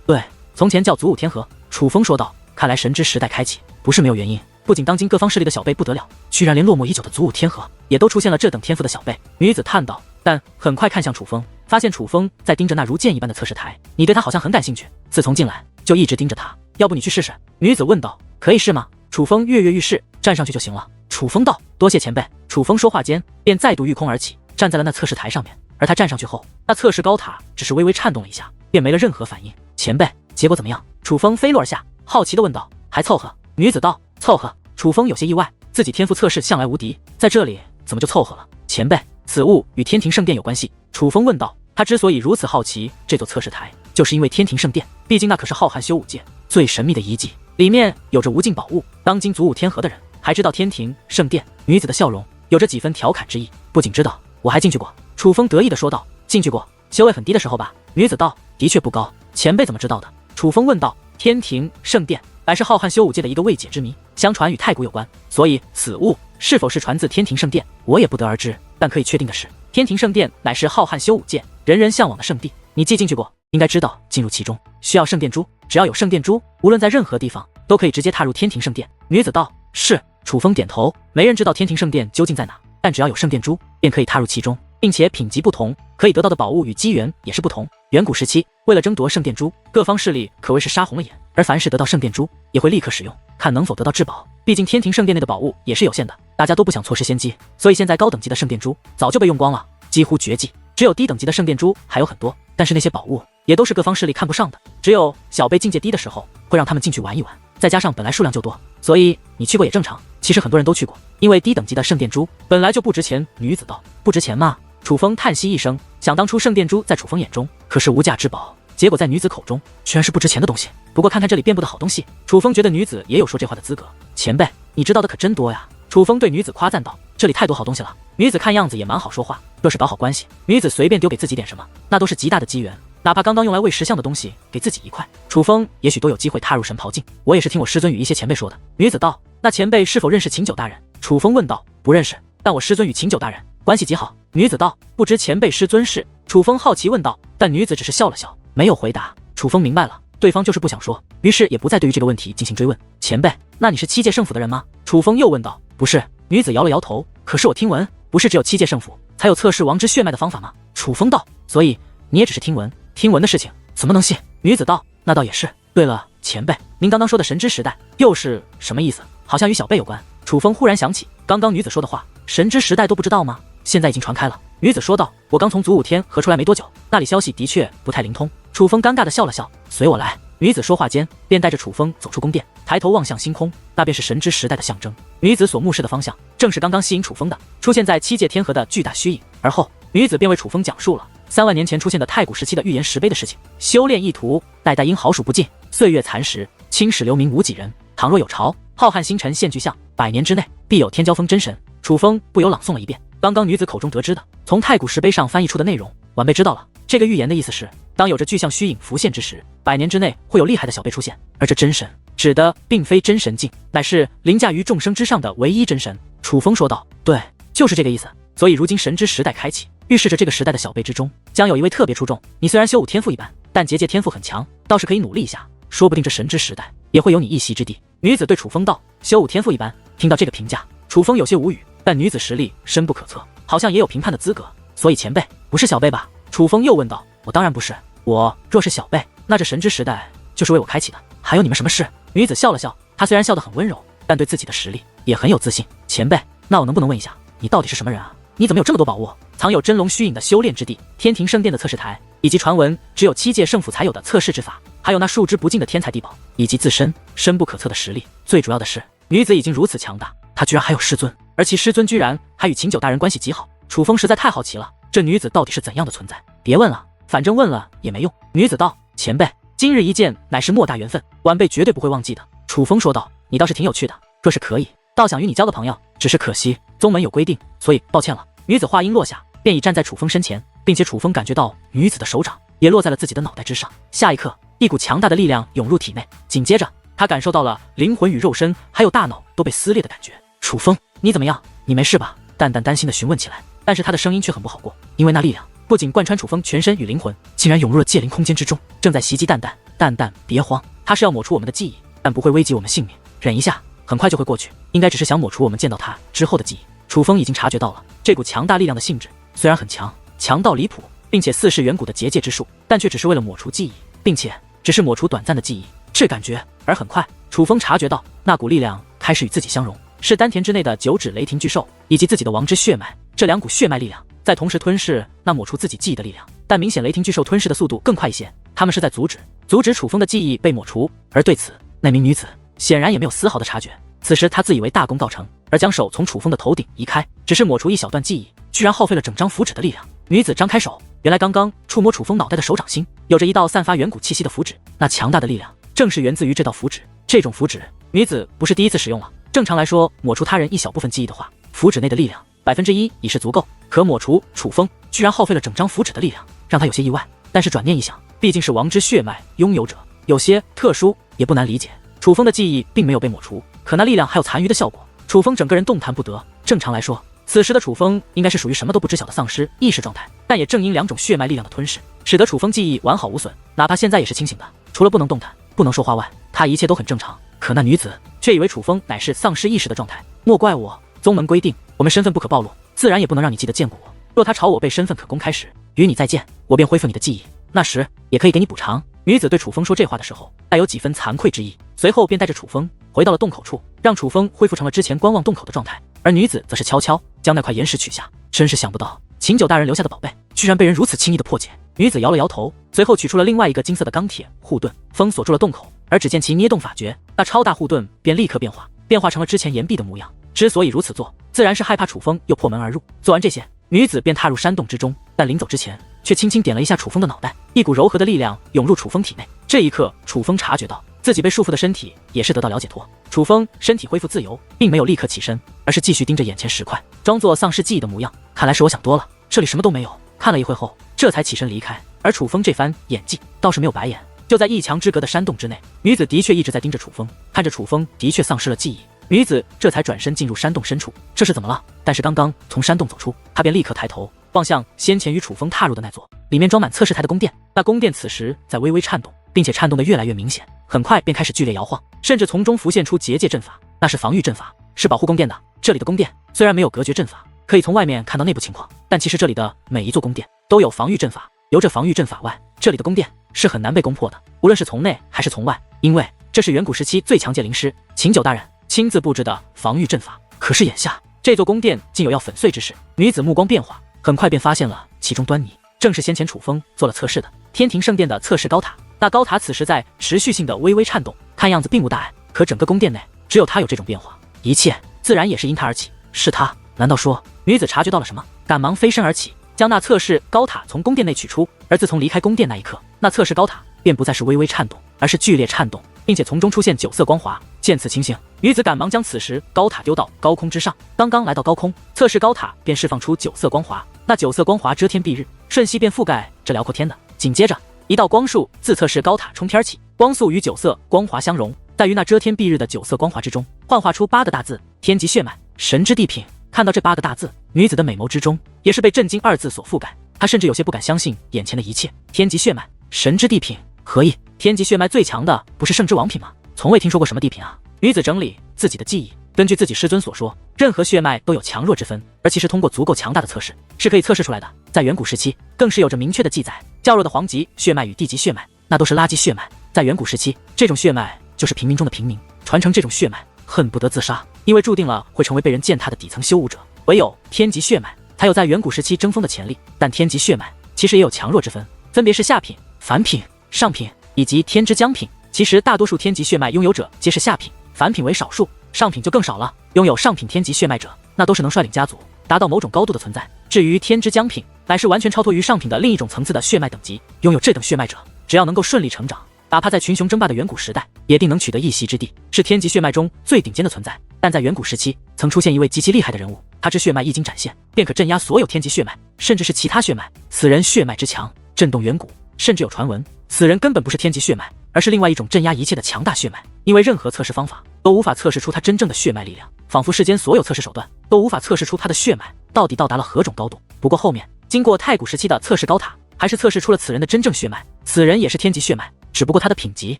Speaker 1: 对，从前叫祖武天河。楚风说道。看来神之时代开启不是没有原因，不仅当今各方势力的小辈不得了，居然连落寞已久的祖武天河也都出现了这等天赋的小辈。女子叹道，但很快看向楚风，发现楚风在盯着那如剑一般的测试台。你对他好像很感兴趣，自从进来就一直盯着他，要不你去试试？女子问道。可以试吗？楚风跃跃欲试，站上去就行了。楚风道。多谢前辈。楚风说话间便再度御空而起，站在了那测试台上面。而他站上去后，那测试高塔只是微微颤动了一下，便没了任何反应。前辈，结果怎么样？楚风飞落而下，好奇地问道。还凑合。女子道。凑合。楚风有些意外，自己天赋测试向来无敌，在这里怎么就凑合了？前辈，此物与天庭圣殿有关系？楚风问道。他之所以如此好奇这座测试台，就是因为天庭圣殿，毕竟那可是浩瀚修武界最神秘的遗迹，里面有着无尽宝物。当今祖武天河的人还知道天庭圣殿？女子的笑容有着几分调侃之意。不仅知道，我还进去过。楚风得意地说道。进去过？修为很低的时候吧？女子道。的确不高。前辈怎么知道的？楚风问道。天庭圣殿乃是浩瀚修武界的一个未解之谜，相传与太古有关，所以此物是否是传自天庭圣殿，我也不得而知。但可以确定的是，天庭圣殿乃是浩瀚修武界人人向往的圣地。你既进去过，应该知道进入其中需要圣殿珠，只要有圣殿珠，无论在任何地方都可以直接踏入天庭圣殿。女子道。是。楚风点头。没人知道天庭圣殿究竟在哪，但只要有圣殿珠，便可以踏入其中，并且品级不同，可以得到的宝物与机缘也是不同。远古时期，为了争夺圣殿珠，各方势力可谓是杀红了眼，而凡是得到圣殿珠，也会立刻使用，看能否得到至宝。毕竟天庭圣殿内的宝物也是有限的，大家都不想错失先机，所以现在高等级的圣殿珠早就被用光了，几乎绝迹。只有低等级的圣殿珠还有很多，但是那些宝物也都是各方势力看不上的，只有小辈境界低的时候会让他们进去玩一玩，再加上本来数量就多，所以你去过也正常。其实很多人都去过，因为低等级的圣殿珠本来就不值钱。女子道：不值钱吗？楚风叹息一声，想当初圣殿珠在楚风眼中可是无价之宝，结果在女子口中居然是不值钱的东西。不过看看这里遍布的好东西，楚风觉得女子也有说这话的资格。前辈，你知道的可真多呀！楚风对女子夸赞道：这里太多好东西了。女子看样子也蛮好说话，若是搞好关系，女子随便丢给自己点什么，那都是极大的机缘。哪怕刚刚用来喂石像的东西给自己一块，楚风也许都有机会踏入神袍境。我也是听我师尊与一些前辈说的。女子道：那前辈是否认识秦九大人？楚风问道：不认识，但我师尊与秦九大人关系极好。女子道：不知前辈师尊是？楚风好奇问道。但女子只是笑了笑，没有回答。楚风明白了，对方就是不想说，于是也不再对于这个问题进行追问。前辈，那你是七界圣府的人吗？楚风又问道。不是。女子摇了摇头。可是我听闻，不是只有七界圣府才有测试王之血脉的方法吗？楚风道。所以你也只是听闻？听闻的事情怎么能信？女子道。那倒也是。对了，前辈，您刚刚说的神之时代又是什么意思？好像与小辈有关。楚风忽然想起刚刚女子说的话，神之时代都不知道吗？现在已经传开了。女子说道。我刚从祖武天河出来没多久，那里消息的确不太灵通。楚风尴尬地笑了笑，随我来。女子说话间便带着楚风走出宫殿，抬头望向星空，那便是神之时代的象征。女子所目视的方向正是刚刚吸引楚风的出现在七界天河的巨大虚影。而后女子便为楚风讲述了3万年前出现的太古时期的预言石碑的事情。修炼意图，代代因好数不尽，岁月残时，青史留名无几人。倘若有朝，浩瀚星辰现巨象，100年之内必有天骄峰真神。楚风不由朗诵了一遍刚刚女子口中得知的从太古石碑上翻译出的内容。晚辈知道了，这个预言的意思是，当有着巨象虚影浮现之时，100年之内会有厉害的小辈出现，而这真神指的并非真神境，乃是凌驾于众生之上的唯一真神。楚风说道。对，就是这个意思。所以如今神之时代开启，预示着这个时代的小辈之中将有一位特别出众。你虽然修武天赋一般，但结界天赋很强，倒是可以努力一下，说不定这神之时代也会有你一席之地。女子对楚风道。修武天赋一般。听到这个评价，楚风有些无语，但女子实力深不可测，好像也有评判的资格。所以前辈不是小辈吧？楚风又问道。我当然不是，我若是小辈，那这神之时代就是为我开启的，还有你们什么事？女子笑了笑，她虽然笑得很温柔，但对自己的实力也很有自信。前辈，那我能不能问一下，你到底是什么人啊？你怎么有这么多宝物？藏有真龙虚影的修炼之地，天庭圣殿的测试台，以及传闻只有七界圣府才有的测试之法，还有那数之不尽的天才地宝，以及自身深不可测的实力。最主要的是，女子已经如此强大，她居然还有师尊，而其师尊居然还与秦九大人关系极好。楚风实在太好奇了，这女子到底是怎样的存在？别问了，反正问了也没用。女子道。前辈，今日一见乃是莫大缘分，晚辈绝对不会忘记的。楚风说道。你倒是挺有趣的，若是可以，倒想与你交个朋友，只是可惜宗门有规定，所以抱歉了。女子话音落下，便已站在楚风身前，并且楚风感觉到女子的手掌也落在了自己的脑袋之上。下一刻，一股强大的力量涌入体内，紧接着他感受到了灵魂与肉身还有大脑都被撕裂的感觉。楚风，你怎么样？你没事吧？淡淡担心地询问起来，但是他的声音却很不好过，因为那力量不仅贯穿楚风全身与灵魂，竟然涌入了界灵空间之中，正在袭击蛋蛋。蛋蛋，别慌，他是要抹除我们的记忆，但不会危及我们性命，忍一下，很快就会过去，应该只是想抹除我们见到他之后的记忆。楚风已经察觉到了这股强大力量的性质，虽然很强，强到离谱，并且似是远古的结界之术，但却只是为了抹除记忆，并且只是抹除短暂的记忆，这感觉。而很快，楚风察觉到那股力量开始与自己相融，是丹田之内的9指雷霆巨兽以及自己的王之血脉，这2股血脉力量在同时吞噬那抹除自己记忆的力量，但明显雷霆巨兽吞噬的速度更快一些，他们是在阻止楚风的记忆被抹除。而对此，那名女子显然也没有丝毫的察觉。此时她自以为大功告成，而将手从楚风的头顶移开，只是抹除一小段记忆，居然耗费了整张符纸的力量。女子张开手，原来刚刚触摸楚风脑袋的手掌心，有着一道散发远古气息的符纸，那强大的力量正是源自于这道符纸。这种符纸，女子不是第一次使用了。正常来说，抹除他人一小部分记忆的话，符纸内的力量1%已是足够，可抹除楚风居然耗费了整张符纸的力量，让他有些意外。但是转念一想，毕竟是王之血脉拥有者，有些特殊，也不难理解。楚风的记忆并没有被抹除，可那力量还有残余的效果，楚风整个人动弹不得。正常来说，此时的楚风应该是属于什么都不知晓的丧尸意识状态，但也正因2种血脉力量的吞噬，使得楚风记忆完好无损，哪怕现在也是清醒的，除了不能动弹、不能说话外，他一切都很正常。可那女子却以为楚风乃是丧失意识的状态。莫怪我，宗门规定，我们身份不可暴露，自然也不能让你记得见过我。若他朝我背身份可公开时，与你再见，我便恢复你的记忆，那时也可以给你补偿。女子对楚风说这话的时候，带有几分惭愧之意，随后便带着楚风回到了洞口处，让楚风恢复成了之前观望洞口的状态，而女子则是悄悄将那块岩石取下。真是想不到，秦九大人留下的宝贝，居然被人如此轻易的破解。女子摇了摇头，随后取出了另外一个金色的钢铁护盾，封锁住了洞口。而只见其捏动法诀，那超大护盾便立刻变化，变化成了之前岩壁的模样。之所以如此做，自然是害怕楚风又破门而入。做完这些，女子便踏入山洞之中，但临走之前，却轻轻点了一下楚风的脑袋，一股柔和的力量涌入楚风体内。这一刻，楚风察觉到自己被束缚的身体也是得到了解脱。楚风身体恢复自由，并没有立刻起身，而是继续盯着眼前石块，装作丧失记忆的模样。看来是我想多了，这里什么都没有。看了一会后，这才起身离开。而楚风这番演技倒是没有白演。就在一墙之隔的山洞之内，女子的确一直在盯着楚风，看着楚风的确丧失了记忆，女子这才转身进入山洞深处。这是怎么了？但是刚刚从山洞走出，她便立刻抬头望向先前与楚风踏入的那座里面装满测试台的宫殿。那宫殿此时在微微颤动，并且颤动得越来越明显，很快便开始剧烈摇晃，甚至从中浮现出结界阵法，那是防御阵法，是保护宫殿的。这里的宫殿虽然没有隔绝阵法，可以从外面看到内部情况，但其实这里的每一座宫殿都有防御阵法。由这防御阵法外，这里的宫殿是很难被攻破的，无论是从内还是从外，因为这是远古时期最强界灵师秦九大人亲自布置的防御阵法。可是眼下这座宫殿竟有要粉碎之势。女子目光变化，很快便发现了其中端倪，正是先前楚风做了测试的天庭圣殿的测试高塔。那高塔此时在持续性的微微颤动，看样子并无大碍，可整个宫殿内只有它有这种变化，一切自然也是因它而起。是他？难道说女子察觉到了什么，赶忙飞身而起，将那测试高塔从宫殿内取出。而自从离开宫殿那一刻，那测试高塔便不再是微微颤动，而是剧烈颤动，并且从中出现9色光华。见此情形，女子赶忙将此时高塔丢到高空之上。刚刚来到高空，测试高塔便释放出9色光华，那9色光华遮天蔽日，瞬息便覆盖这辽阔天的。紧接着，一道光束自测试高塔冲天起，光束与9色光华相融，在于那遮天蔽日的9色光华之中，幻化出8个大字：天极血脉，神之地品。看到这8个大字，女子的美眸之中也是被震惊2字所覆盖，她甚至有些不敢相信眼前的一切。天极血脉，神之地品，何意？天极血脉最强的不是圣之王品吗？从未听说过什么地品啊！女子整理自己的记忆，根据自己师尊所说，任何血脉都有强弱之分，而其实通过足够强大的测试是可以测试出来的。在远古时期，更是有着明确的记载，较弱的黄级血脉与地级血脉，那都是垃圾血脉。在远古时期，这种血脉就是平民中的平民，传承这种血脉恨不得自杀，因为注定了会成为被人践踏的底层修武者。唯有天级血脉才有在远古时期争锋的潜力，但天级血脉其实也有强弱之分，分别是下品、凡品、上品以及天之将品。其实大多数天级血脉拥有者皆是下品，凡品为少数，上品就更少了。拥有上品天级血脉者，那都是能率领家族达到某种高度的存在。至于天之将品，乃是完全超脱于上品的另一种层次的血脉等级。拥有这等血脉者，只要能够顺利成长，哪怕在群雄争霸的远古时代，也定能取得一席之地，是天级血脉中最顶尖的存在。但在远古时期，曾出现一位极其厉害的人物，他之血脉一经展现，便可镇压所有天级血脉，甚至是其他血脉。此人血脉之强，震动远古，甚至有传闻，此人根本不是天级血脉，而是另外一种镇压一切的强大血脉。因为任何测试方法都无法测试出他真正的血脉力量，仿佛世间所有测试手段都无法测试出他的血脉到底到达了何种高度。不过后面经过太古时期的测试高塔，还是测试出了此人的真正血脉。此人也是天级血脉，只不过他的品级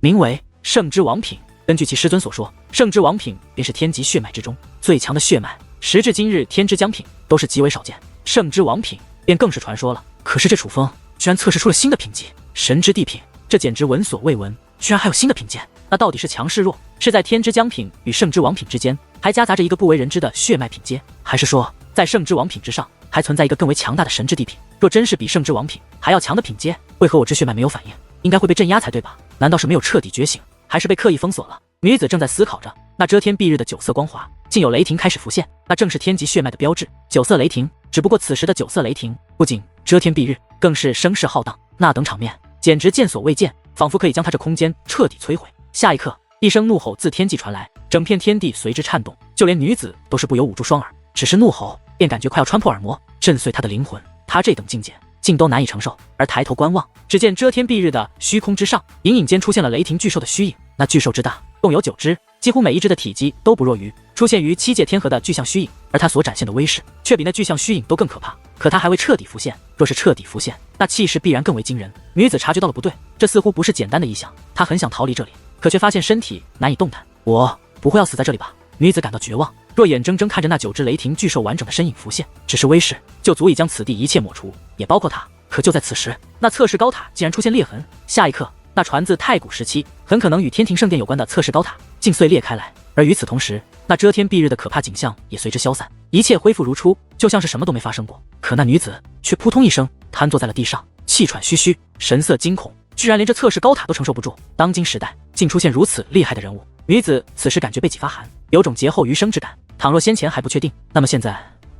Speaker 1: 名为圣之王品。根据其师尊所说，圣之王品便是天级血脉之中最强的血脉，时至今日天之将品都是极为少见，圣之王品便更是传说了。可是这楚风居然测试出了新的品级，神之地品，这简直闻所未闻，居然还有新的品阶。那到底是强是弱？是在天之将品与圣之王品之间还夹杂着一个不为人知的血脉品阶，还是说在圣之王品之上还存在一个更为强大的神之地品？若真是比圣之王品还要强的品阶，为何我之血脉没有反应？应该会被镇压才对吧？难道是没有彻底觉醒，还是被刻意封锁了？女子正在思考着，那遮天蔽日的9色光华竟有雷霆开始浮现，那正是天级血脉的标志，9色雷霆。只不过此时的9色雷霆不仅遮天蔽日，更是声势浩荡，那等场面简直见所未见，仿佛可以将他这空间彻底摧毁。下一刻，一声怒吼自天际传来，整片天地随之颤动，就连女子都是不由捂住双耳，只是怒吼便感觉快要穿破耳膜，震碎她的灵魂。她这等境界竟都难以承受，而抬头观望，只见遮天蔽日的虚空之上，隐隐间出现了雷霆巨兽的虚影。那巨兽之大，共有9只，几乎每一只的体积都不弱于出现于7界天河的巨象虚影，而它所展现的威势却比那巨象虚影都更可怕。可它还未彻底浮现，若是彻底浮现，那气势必然更为惊人。女子察觉到了不对，这似乎不是简单的异象，她很想逃离这里，可却发现身体难以动弹。我不会要死在这里吧？女子感到绝望，若眼睁睁看着那9只雷霆巨兽完整的身影浮现，只是威势就足以将此地一切抹除，也包括他。可就在此时，那测试高塔竟然出现裂痕，下一刻，那传自太古时期很可能与天庭圣殿有关的测试高塔竟碎裂开来，而与此同时，那遮天蔽日的可怕景象也随之消散，一切恢复如初，就像是什么都没发生过。可那女子却扑通一声瘫坐在了地上，气喘吁吁，神色惊恐，居然连这测试高塔都承受不住。当今时代竟出现如此厉害的人物，女子此时感觉背脊发寒，有种劫后余生之感。倘若先前还不确定，那么现在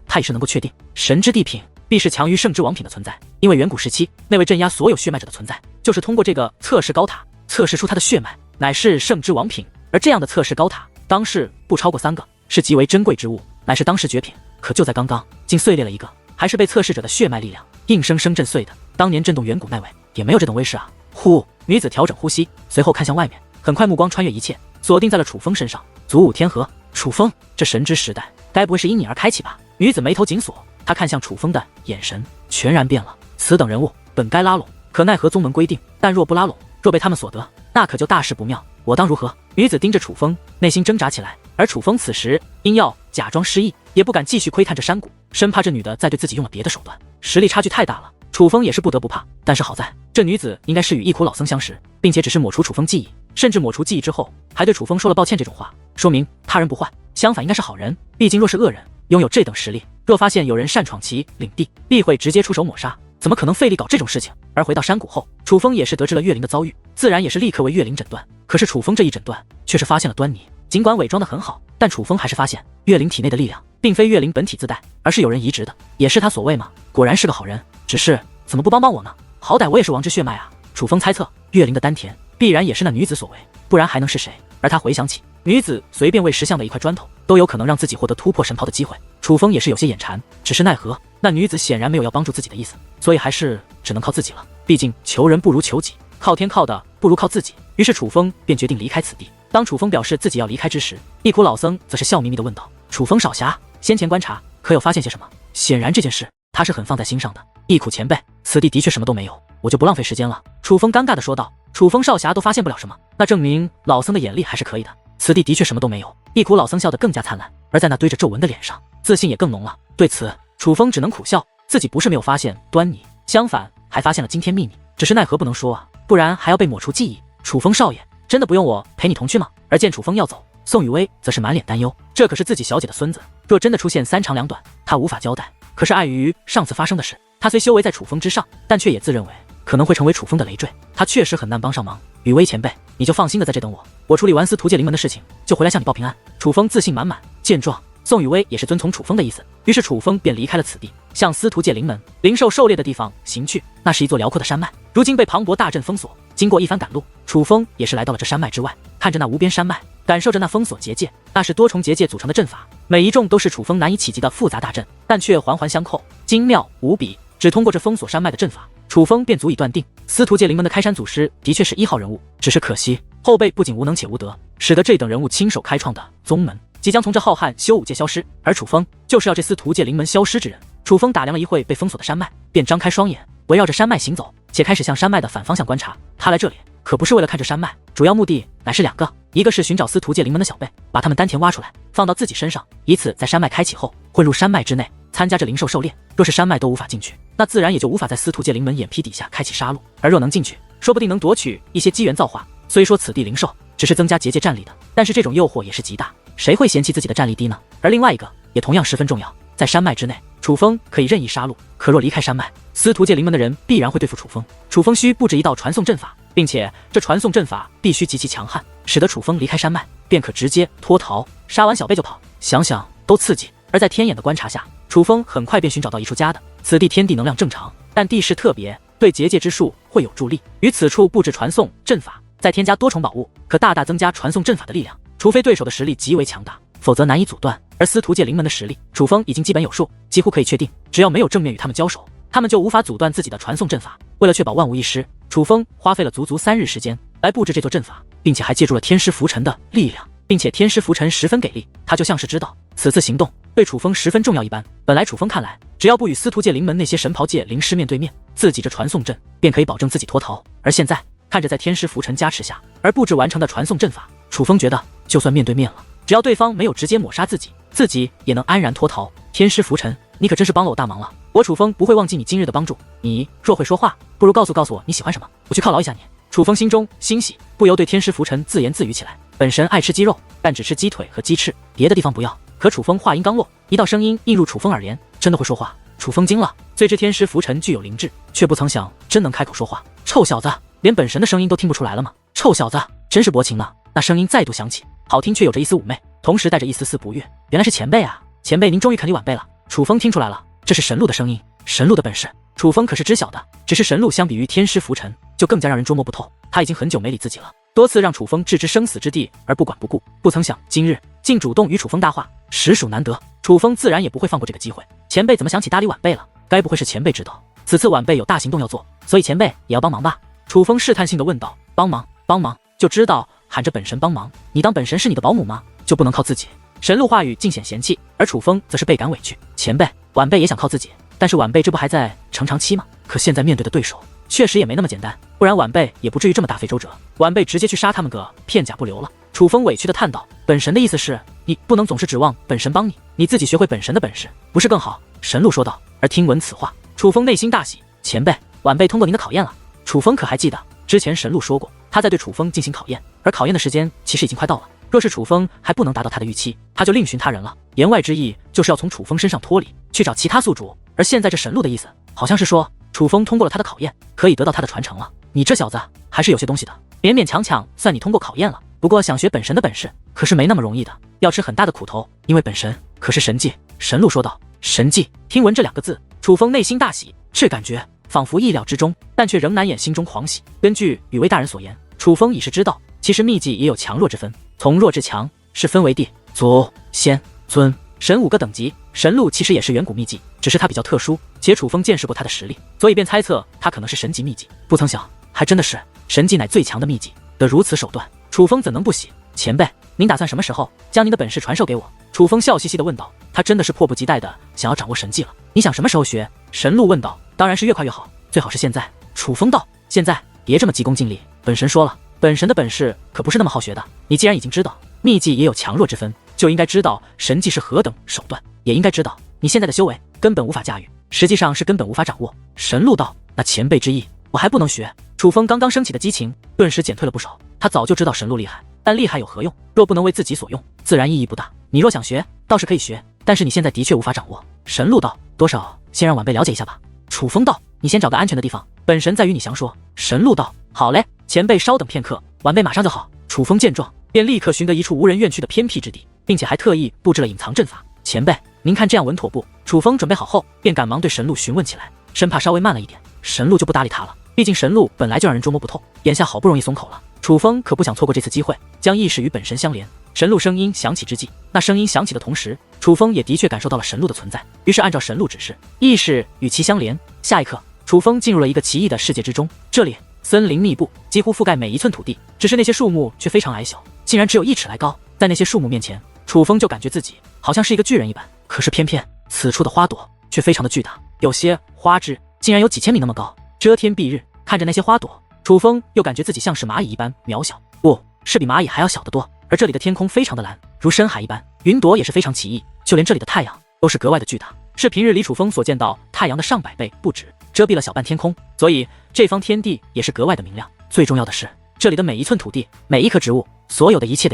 Speaker 1: 他已是能够确定，神之地品必是强于圣之王品的存在。因为远古时期那位镇压所有血脉者的存在，就是通过这个测试高塔测试出他的血脉乃是圣之王品，而这样的测试高塔当世不超过3个，是极为珍贵之物，乃是当世绝品。可就在刚刚，竟碎裂了一个，还是被测试者的血脉力量硬生生震碎的。当年震动远古那位也没有这等威势啊！呼，女子调整呼吸，随后看向外面，很快目光穿越一切，锁定在了楚风身上。祖武天河，楚风，这神之时代，该不会是因你而开启吧？女子眉头紧锁，她看向楚风的眼神全然变了。此等人物本该拉拢，可奈何宗门规定，但若不拉拢，若被他们所得，那可就大事不妙。我当如何？女子盯着楚风，内心挣扎起来。而楚风此时因要假装失忆，也不敢继续窥探这山谷，生怕这女的再对自己用了别的手段，实力差距太大了。楚风也是不得不怕，但是好在这女子应该是与一苦老僧相识，并且只是抹除楚风记忆，甚至抹除记忆之后还对楚风说了抱歉这种话，说明他人不坏，相反应该是好人。毕竟若是恶人，拥有这等实力，若发现有人擅闯其领地，必会直接出手抹杀，怎么可能费力搞这种事情？而回到山谷后，楚风也是得知了岳灵的遭遇，自然也是立刻为岳灵诊断。可是楚风这一诊断却是发现了端倪，尽管伪装得很好，但楚风还是发现岳灵体内的力量并非岳灵本体自带，而是有人移植的，也是他所为吗？果然是个好人，只是怎么不帮帮我呢？好歹我也是王之血脉啊！楚风猜测岳灵的丹田必然也是那女子所为，不然还能是谁？而他回想起女子随便为石像的一块砖头，都有可能让自己获得突破神袍的机会。楚风也是有些眼馋，只是奈何那女子显然没有要帮助自己的意思，所以还是只能靠自己了。毕竟求人不如求己，靠天靠的不如靠自己。于是楚风便决定离开此地。当楚风表示自己要离开之时，一苦老僧则是笑眯眯地问道：“楚风少侠，先前观察可有发现些什么？”显然这件事他是很放在心上的。一苦前辈，此地的确什么都没有，我就不浪费时间了。楚风尴尬地说道。楚风少侠都发现不了什么，那证明老僧的眼力还是可以的。此地的确什么都没有。一苦老僧笑得更加灿烂，而在那堆着皱纹的脸上，自信也更浓了。对此，楚风只能苦笑，自己不是没有发现端倪，相反还发现了惊天秘密，只是奈何不能说啊，不然还要被抹除记忆。楚风少爷，真的不用我陪你同去吗？而见楚风要走，宋雨薇则是满脸担忧，这可是自己小姐的孙子，若真的出现3长2短，他无法交代。可是碍于上次发生的事，他虽修为在楚风之上，但却也自认为可能会成为楚风的累赘，他确实很难帮上忙。雨薇前辈，你就放心的在这等我，我处理完司徒界灵门的事情，就回来向你报平安。楚风自信满满。见状，宋雨薇也是遵从楚风的意思，于是楚风便离开了此地，向司徒界灵门灵兽狩猎的地方行去。那是一座辽阔的山脉，如今被磅礴大阵封锁。经过一番赶路，楚风也是来到了这山脉之外，看着那无边山脉，感受着那封锁结界，那是多重结界组成的阵法，每一重都是楚风难以企及的复杂大阵，但却环环相扣，精妙无比。只通过这封锁山脉的阵法，楚风便足以断定司徒界灵门的开山祖师的确是1号人物。只是可惜后辈不仅无能且无德，使得这等人物亲手开创的宗门即将从这浩瀚修武界消失，而楚风就是要这司徒界灵门消失之人。楚风打量了一会被封锁的山脉，便张开双眼，围绕着山脉行走，且开始向山脉的反方向观察。他来这里可不是为了看这山脉，主要目的乃是2个，一个是寻找司徒界灵门的小辈，把他们丹田挖出来放到自己身上，以此在山脉开启后混入山脉之内，参加这灵兽狩猎。若是山脉都无法进去，那自然也就无法在司徒界灵门眼皮底下开启杀戮，而若能进去，说不定能夺取一些机缘造化。虽说此地灵兽只是增加结界战力的，但是这种诱惑也是极大，谁会嫌弃自己的战力低呢？而另外一个也同样十分重要，在山脉之内，楚风可以任意杀戮，可若离开山脉，司徒界灵门的人必然会对付楚风。楚风需布置一道传送阵法，并且这传送阵法必须极其强悍，使得楚风离开山脉便可直接脱逃，杀完小辈就跑，想想都刺激。而在天眼的观察下，楚风很快便寻找到一处家的，此地天地能量正常，但地势特别，对结界之术会有助力。于此处布置传送阵法，再添加多重宝物，可大大增加传送阵法的力量。除非对手的实力极为强大，否则难以阻断。而司徒界灵门的实力，楚风已经基本有数，几乎可以确定，只要没有正面与他们交手，他们就无法阻断自己的传送阵法。为了确保万无一失，楚风花费了足足3日时间来布置这座阵法，并且还借助了天师浮尘的力量，并且天师浮尘十分给力，他就像是知道此次行动对楚风十分重要一般。本来楚风看来，只要不与司徒界灵门那些神袍界灵师面对面，自己这传送阵便可以保证自己脱逃。而现在看着在天师浮尘加持下而布置完成的传送阵法，楚风觉得就算面对面了，只要对方没有直接抹杀自己，自己也能安然脱逃。天师浮尘，你可真是帮了我大忙了，我楚风不会忘记你今日的帮助。你若会说话，不如告诉我你喜欢什么，我去犒劳一下你。楚风心中欣喜，不由对天师浮尘自言自语起来。本神爱吃鸡肉，但只吃鸡腿和鸡翅，别的地方不要。可楚风话音刚落，一道声音映入楚风耳帘，真的会说话。楚风惊了，虽知天师浮尘具有灵智，却不曾想真能开口说话。臭小子，连本神的声音都听不出来了吗？臭小子，真是薄情呢。那声音再度响起，好听却有着一丝妩媚。同时带着一丝丝不悦。原来是前辈啊，前辈您终于肯定晚辈了。楚风听出来了，这是神鹿的声音，神鹿的本事，楚风可是知晓的。只是神鹿相比于天师浮尘，就更加让人捉摸不透。他已经很久没理自己了，多次让楚风置之生死之地而不管不顾，不曾想今日竟主动与楚风搭话，实属难得。楚风自然也不会放过这个机会。前辈怎么想起搭理晚辈了？该不会是前辈知道此次晚辈有大行动要做，所以前辈也要帮忙吧？楚风试探性的问道。帮忙？帮忙？就知道喊着本神帮忙，你当本神是你的保姆吗？就不能靠自己？神鹿话语尽显嫌弃，而楚风则是倍感委屈。前辈，晚辈也想靠自己，但是晚辈这不还在成长期吗？可现在面对的对手确实也没那么简单，不然晚辈也不至于这么大费周折，晚辈直接去杀他们个片甲不留了。楚风委屈的叹道。本神的意思是，你不能总是指望本神帮你，你自己学会本神的本事，不是更好？神鹿说道。而听闻此话，楚风内心大喜，前辈，晚辈通过您的考验了。楚风可还记得之前神鹿说过，他在对楚风进行考验，而考验的时间其实已经快到了。若是楚风还不能达到他的预期，他就另寻他人了。言外之意就是要从楚风身上脱离，去找其他宿主。而现在这神鹿的意思，好像是说楚风通过了他的考验，可以得到他的传承了。你这小子还是有些东西的，勉勉强强算你通过考验了。不过想学本神的本事，可是没那么容易的，要吃很大的苦头，因为本神可是神技。神鹿说道。神技？听闻这两个字，楚风内心大喜，这感觉仿佛意料之中，但却仍难掩心中狂喜。根据雨薇大人所言，楚风已是知道，其实秘技也有强弱之分，从弱至强是分为地、祖、仙、尊、神5个等级。神鹿其实也是远古秘技，只是它比较特殊，且楚风见识过它的实力，所以便猜测它可能是神级秘技。不曾想，还真的是神技乃最强的秘技，得如此手段，楚风怎能不喜？前辈，您打算什么时候将您的本事传授给我？楚风笑嘻嘻地问道。他真的是迫不及待的想要掌握神技了。你想什么时候学？神鹿问道。当然是越快越好，最好是现在。楚风道。现在？别这么急功近利，本神说了，本神的本事可不是那么好学的。你既然已经知道秘技也有强弱之分，就应该知道神技是何等手段，也应该知道你现在的修为根本无法驾驭，实际上是根本无法掌握。神鹿道。那前辈之意，我还不能学？楚风刚刚升起的激情顿时减退了不少。他早就知道神鹿厉害，但厉害有何用？若不能为自己所用，自然意义不大。你若想学，倒是可以学，但是你现在的确无法掌握。神鹿道。多少先让晚辈了解一下吧。楚风道。你先找个安全的地方，本神再与你详说。神鹿道。好嘞，前辈稍等片刻，晚辈马上就好。楚风见状，便立刻寻得一处无人愿去的偏僻之地，并且还特意布置了隐藏阵法。前辈，您看这样稳妥不？楚风准备好后，便赶忙对神鹿询问起来，生怕稍微慢了一点，神鹿就不搭理他了。毕竟神鹿本来就让人捉摸不透，眼下好不容易松口了，楚风可不想错过这次机会，将意识与本神相连。神鹿声音响起之际，那声音响起的同时，楚风也的确感受到了神鹿的存在，于是按照神鹿指示，意识与其相连。下一刻，楚风进入了一个奇异的世界之中，这里森林密布，几乎覆盖每一寸土地，只是那些树木却非常矮小，竟然只有1尺来高。在那些树木面前，楚风就感觉自己好像是一个巨人一般。可是偏偏此处的花朵却非常的巨大，有些花枝竟然有几千米那么高，遮天蔽日。看着那些花朵，楚风又感觉自己像是蚂蚁一般渺小，不是比蚂蚁还要小得多。而这里的天空非常的蓝，如深海一般，云朵也是非常奇异，就连这里的太阳都是格外的巨大，是平日里楚风所见到太阳的上百倍不止，遮蔽了小半天空，所以这方天地也是格外的明亮。最重要的是，这里的每一寸土地，每一棵植物，所有的一切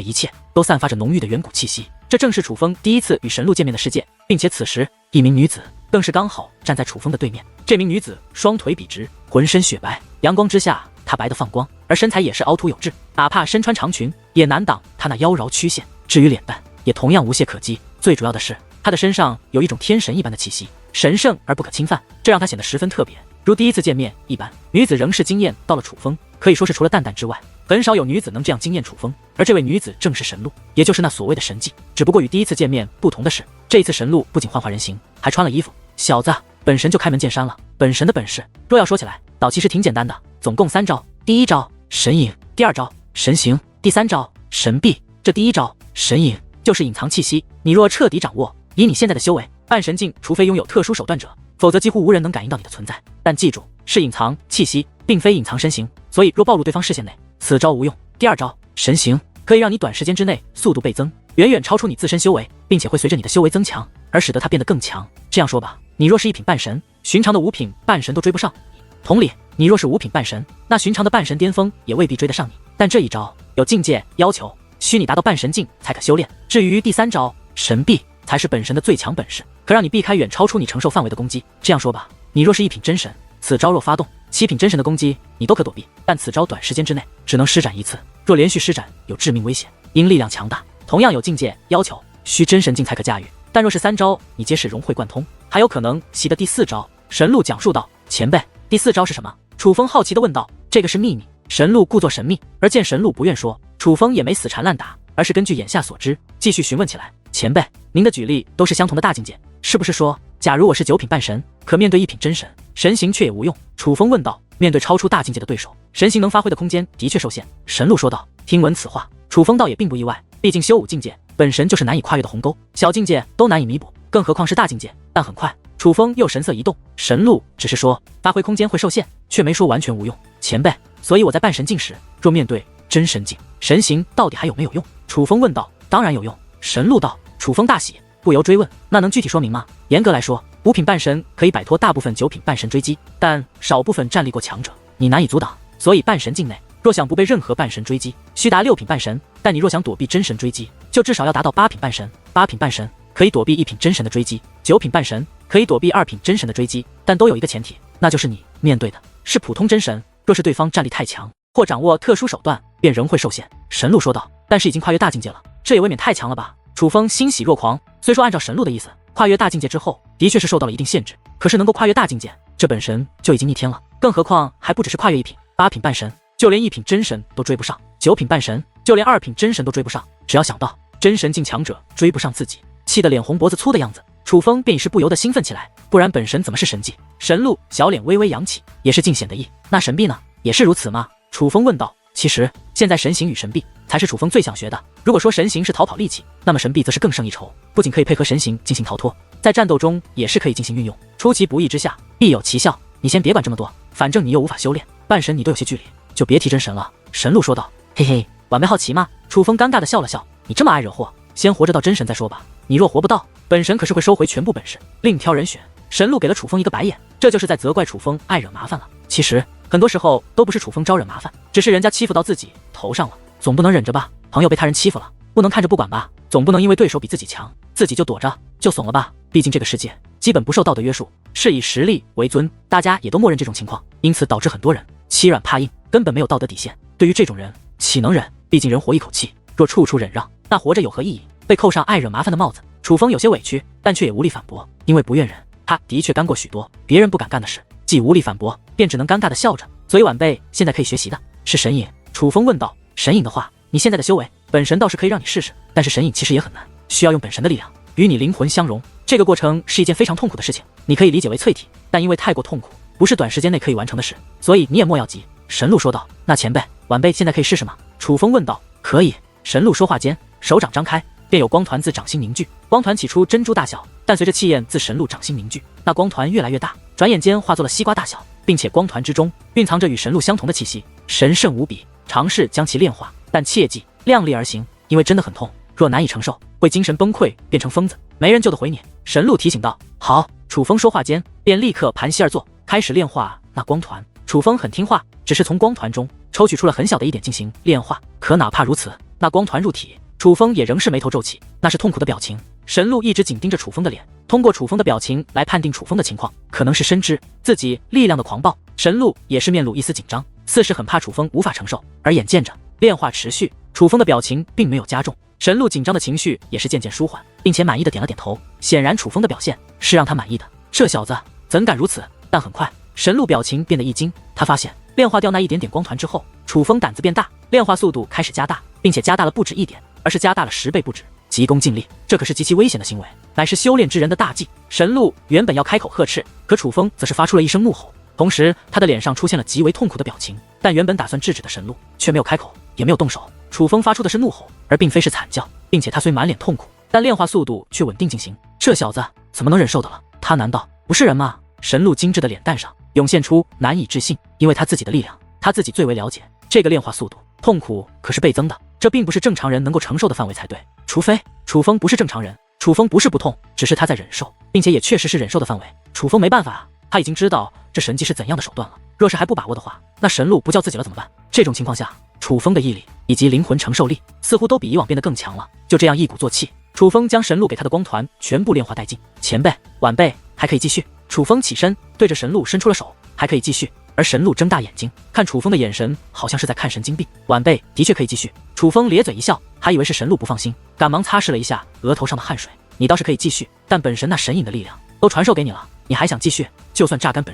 Speaker 1: 都散发着浓郁的远古气息。这正是楚风第一次与神鹿见面的世界，并且此时一名女子更是刚好站在楚风的对面。这名女子双腿笔直，浑身雪白，阳光之下她白得放光，而身材也是凹凸有致，哪怕身穿长裙也难挡她那妖娆曲线。至于脸蛋，也同样无懈可击。最主要的是，她的身上有一种天神一般的气息，神圣而不可侵犯，这让她显得十分特别，如第一次见面一般。女子仍是惊艳到了楚风，可以说是除了蛋蛋之外，很少有女子能这样惊艳楚风。而这位女子正是神鹿，也就是那所谓的神迹。只不过与第一次见面不同的是，这一次神鹿不仅幻化人形，还穿了衣服。小子，本神就开门见山了，本神的本事若要说起来，倒其实挺简单的，总共3招。第一招神隐，第2招神形，第3招神臂。这第一招神隐就是隐藏气息，你若彻底掌握，以你现在的修为，半神境除非拥有特殊手段者，否则几乎无人能感应到你的存在。但记住，是隐藏气息，并非隐藏身形，所以若暴露对方视线内，此招无用。第2招神形可以让你短时间之内速度倍增，远远超出你自身修为，并且会随着你的修为增强而使得它变得更强。这样说吧，你若是一品半神，寻常的5品半神都追不上你。同理，你若是5品半神，那寻常的半神巅峰也未必追得上你。但这一招有境界要求，需你达到半神境才可修炼。至于第3招神臂，才是本神的最强本事，可让你避开远超出你承受范围的攻击。这样说吧，你若是1品真神，此招若发动，7品真神的攻击你都可躲避，但此招短时间之内只能施展1次，若连续施展有致命危险，因力量强大，同样有境界要求，需真神境才可驾驭。但若是3招你皆是融会贯通，还有可能习得第4招。神鹿讲述道：“前辈，第4招是什么？”楚风好奇地问道：“这个是秘密。”神鹿故作神秘，而见神鹿不愿说，楚风也没死缠烂打，而是根据眼下所知继续询问起来：“前辈，您的举例都是相同的大境界，是不是说，假如我是9品半神，可面对1品真神，神形却也无用？”楚风问道：“面对超出大境界的对手，神形能发挥的空间的确受限。”神鹿说道。听闻此话，楚风倒也并不意外，毕竟修5境界本身就是难以跨越的鸿沟，小境界都难以弥补，更何况是大境界。但很快，楚风又神色一动，神鹿只是说发挥空间会受限，却没说完全无用。前辈，所以我在半神境时，若面对真神境，神形到底还有没有用？楚风问道。当然有用。神鹿道。楚风大喜，不由追问：那能具体说明吗？严格来说，5品半神可以摆脱大部分9品半神追击，但少部分战力过强者，你难以阻挡。所以半神境内，若想不被任何半神追击，需达6品半神；但你若想躲避真神追击，就至少要达到8品半神。8品半神可以躲避1品真神的追击，9品半神可以躲避2品真神的追击，但都有一个前提，那就是你面对的是普通真神。若是对方战力太强，或掌握特殊手段，便仍会受限。神鹿说道。但是已经跨越大境界了，这也未免太强了吧？楚风欣喜若狂。虽说按照神鹿的意思，跨越大境界之后，的确是受到了一定限制，可是能够跨越大境界，这本身就已经逆天了，更何况还不只是跨越1品，8品半神，就连1品真神都追不上，9品半神，就连2品真神都追不上。只要想到真神境强者追不上自己，气得脸红脖子粗的样子，楚风便已是不由得兴奋起来。不然本神怎么是神迹？神鹿小脸微微扬起，也是尽显得意。那神臂呢？也是如此吗？楚风问道。其实现在神形与神臂才是楚风最想学的。如果说神形是逃跑利器，那么神臂则是更胜一筹，不仅可以配合神形进行逃脱，在战斗中也是可以进行运用，出其不意之下必有奇效。你先别管这么多，反正你又无法修炼，半神你都有些距离，就别提真神了。神鹿说道。嘿嘿，晚辈好奇吗？楚风尴尬的笑了笑。你这么爱惹祸，先活着到真神再说吧。你若活不到，本神可是会收回全部本事，另挑人选。神鹿给了楚风一个白眼，这就是在责怪楚风爱惹麻烦了。其实很多时候都不是楚风招惹麻烦，只是人家欺负到自己头上了，总不能忍着吧？朋友被他人欺负了，不能看着不管吧？总不能因为对手比自己强，自己就躲着就怂了吧？毕竟这个世界基本不受道德约束，是以实力为尊，大家也都默认这种情况，因此导致很多人欺软怕硬，根本没有道德底线。对于这种人，岂能忍？毕竟人活一口气，若处处忍让，那活着有何意义？被扣上爱惹麻烦的帽子，楚风有些委屈，但却也无力反驳，因为不愿忍。他的确干过许多别人不敢干的事，既无力反驳，便只能尴尬的笑着。所以晚辈现在可以学习的是神隐。楚风问道。神隐的话，你现在的修为，本神倒是可以让你试试，但是神隐其实也很难，需要用本神的力量与你灵魂相融，这个过程是一件非常痛苦的事情。你可以理解为淬体，但因为太过痛苦，不是短时间内可以完成的事，所以你也莫要急。神鹿说道。那前辈，晚辈现在可以试试吗？楚风问道。可以。神鹿说话间，手掌张开，便有光团自掌心凝聚。光团起初珍珠大小，但随着气焰自神鹿掌心凝聚，那光团越来越大，转眼间化作了西瓜大小，并且光团之中蕴藏着与神鹿相同的气息，神圣无比。尝试将其炼化，但切记量力而行，因为真的很痛，若难以承受，会精神崩溃，变成疯子，没人救得回你。神鹿提醒道。好。楚风说话间，便立刻盘膝而坐，开始炼化那光团。楚风很听话，只是从光团中抽取出了很小的一点进行炼化。可哪怕如此，那光团入体，楚风也仍是眉头皱起，那是痛苦的表情。神鹿一直紧盯着楚风的脸，通过楚风的表情来判定楚风的情况，可能是深知自己力量的狂暴，神鹿也是面露一丝紧张，似是很怕楚风无法承受。而眼见着炼化持续，楚风的表情并没有加重，神鹿紧张的情绪也是渐渐舒缓，并且满意的点了点头。显然楚风的表现是让他满意的，这小子怎敢如此？但很快神鹿表情变得一惊，他发现炼化掉那一点点光团之后，楚风胆子变大，炼化速度开始加大，并且加大了不止1点，而是加大了10倍不止，急功近利，这可是极其危险的行为，乃是修炼之人的大忌。神鹿原本要开口呵斥，可楚风则是发出了一声怒吼，同时他的脸上出现了极为痛苦的表情。但原本打算制止的神鹿却没有开口，也没有动手。楚风发出的是怒吼，而并非是惨叫，并且他虽满脸痛苦，但炼化速度却稳定进行。这小子怎么能忍受的了？他难道不是人吗？神鹿精致的脸蛋上涌现出难以置信，因为他自己的力量，他自己最为了解，这个炼化速度痛苦可是倍增的，这并不是正常人能够承受的范围才对。除非楚风不是正常人，楚风不是不痛，只是他在忍受，并且也确实是忍受的范围。楚风没办法，他已经知道这神迹是怎样的手段了，若是还不把握的话，那神鹿不叫自己了怎么办？这种情况下，楚风的毅力以及灵魂承受力似乎都比以往变得更强了。就这样一鼓作气，楚风将神鹿给他的光团全部炼化殆尽。前辈晚辈还可以继续。楚风起身对着神鹿伸出了手，还可以继续。而神鹿睁大眼睛看楚风的眼神，好像是在看神经病。晚辈的确可以继续。楚风咧嘴一笑，还以为是神鹿不放心，赶忙擦拭了一下额头上的汗水。你倒是可以继续，但本神那神隐的力量都传授给你了，你还想继续？就算榨干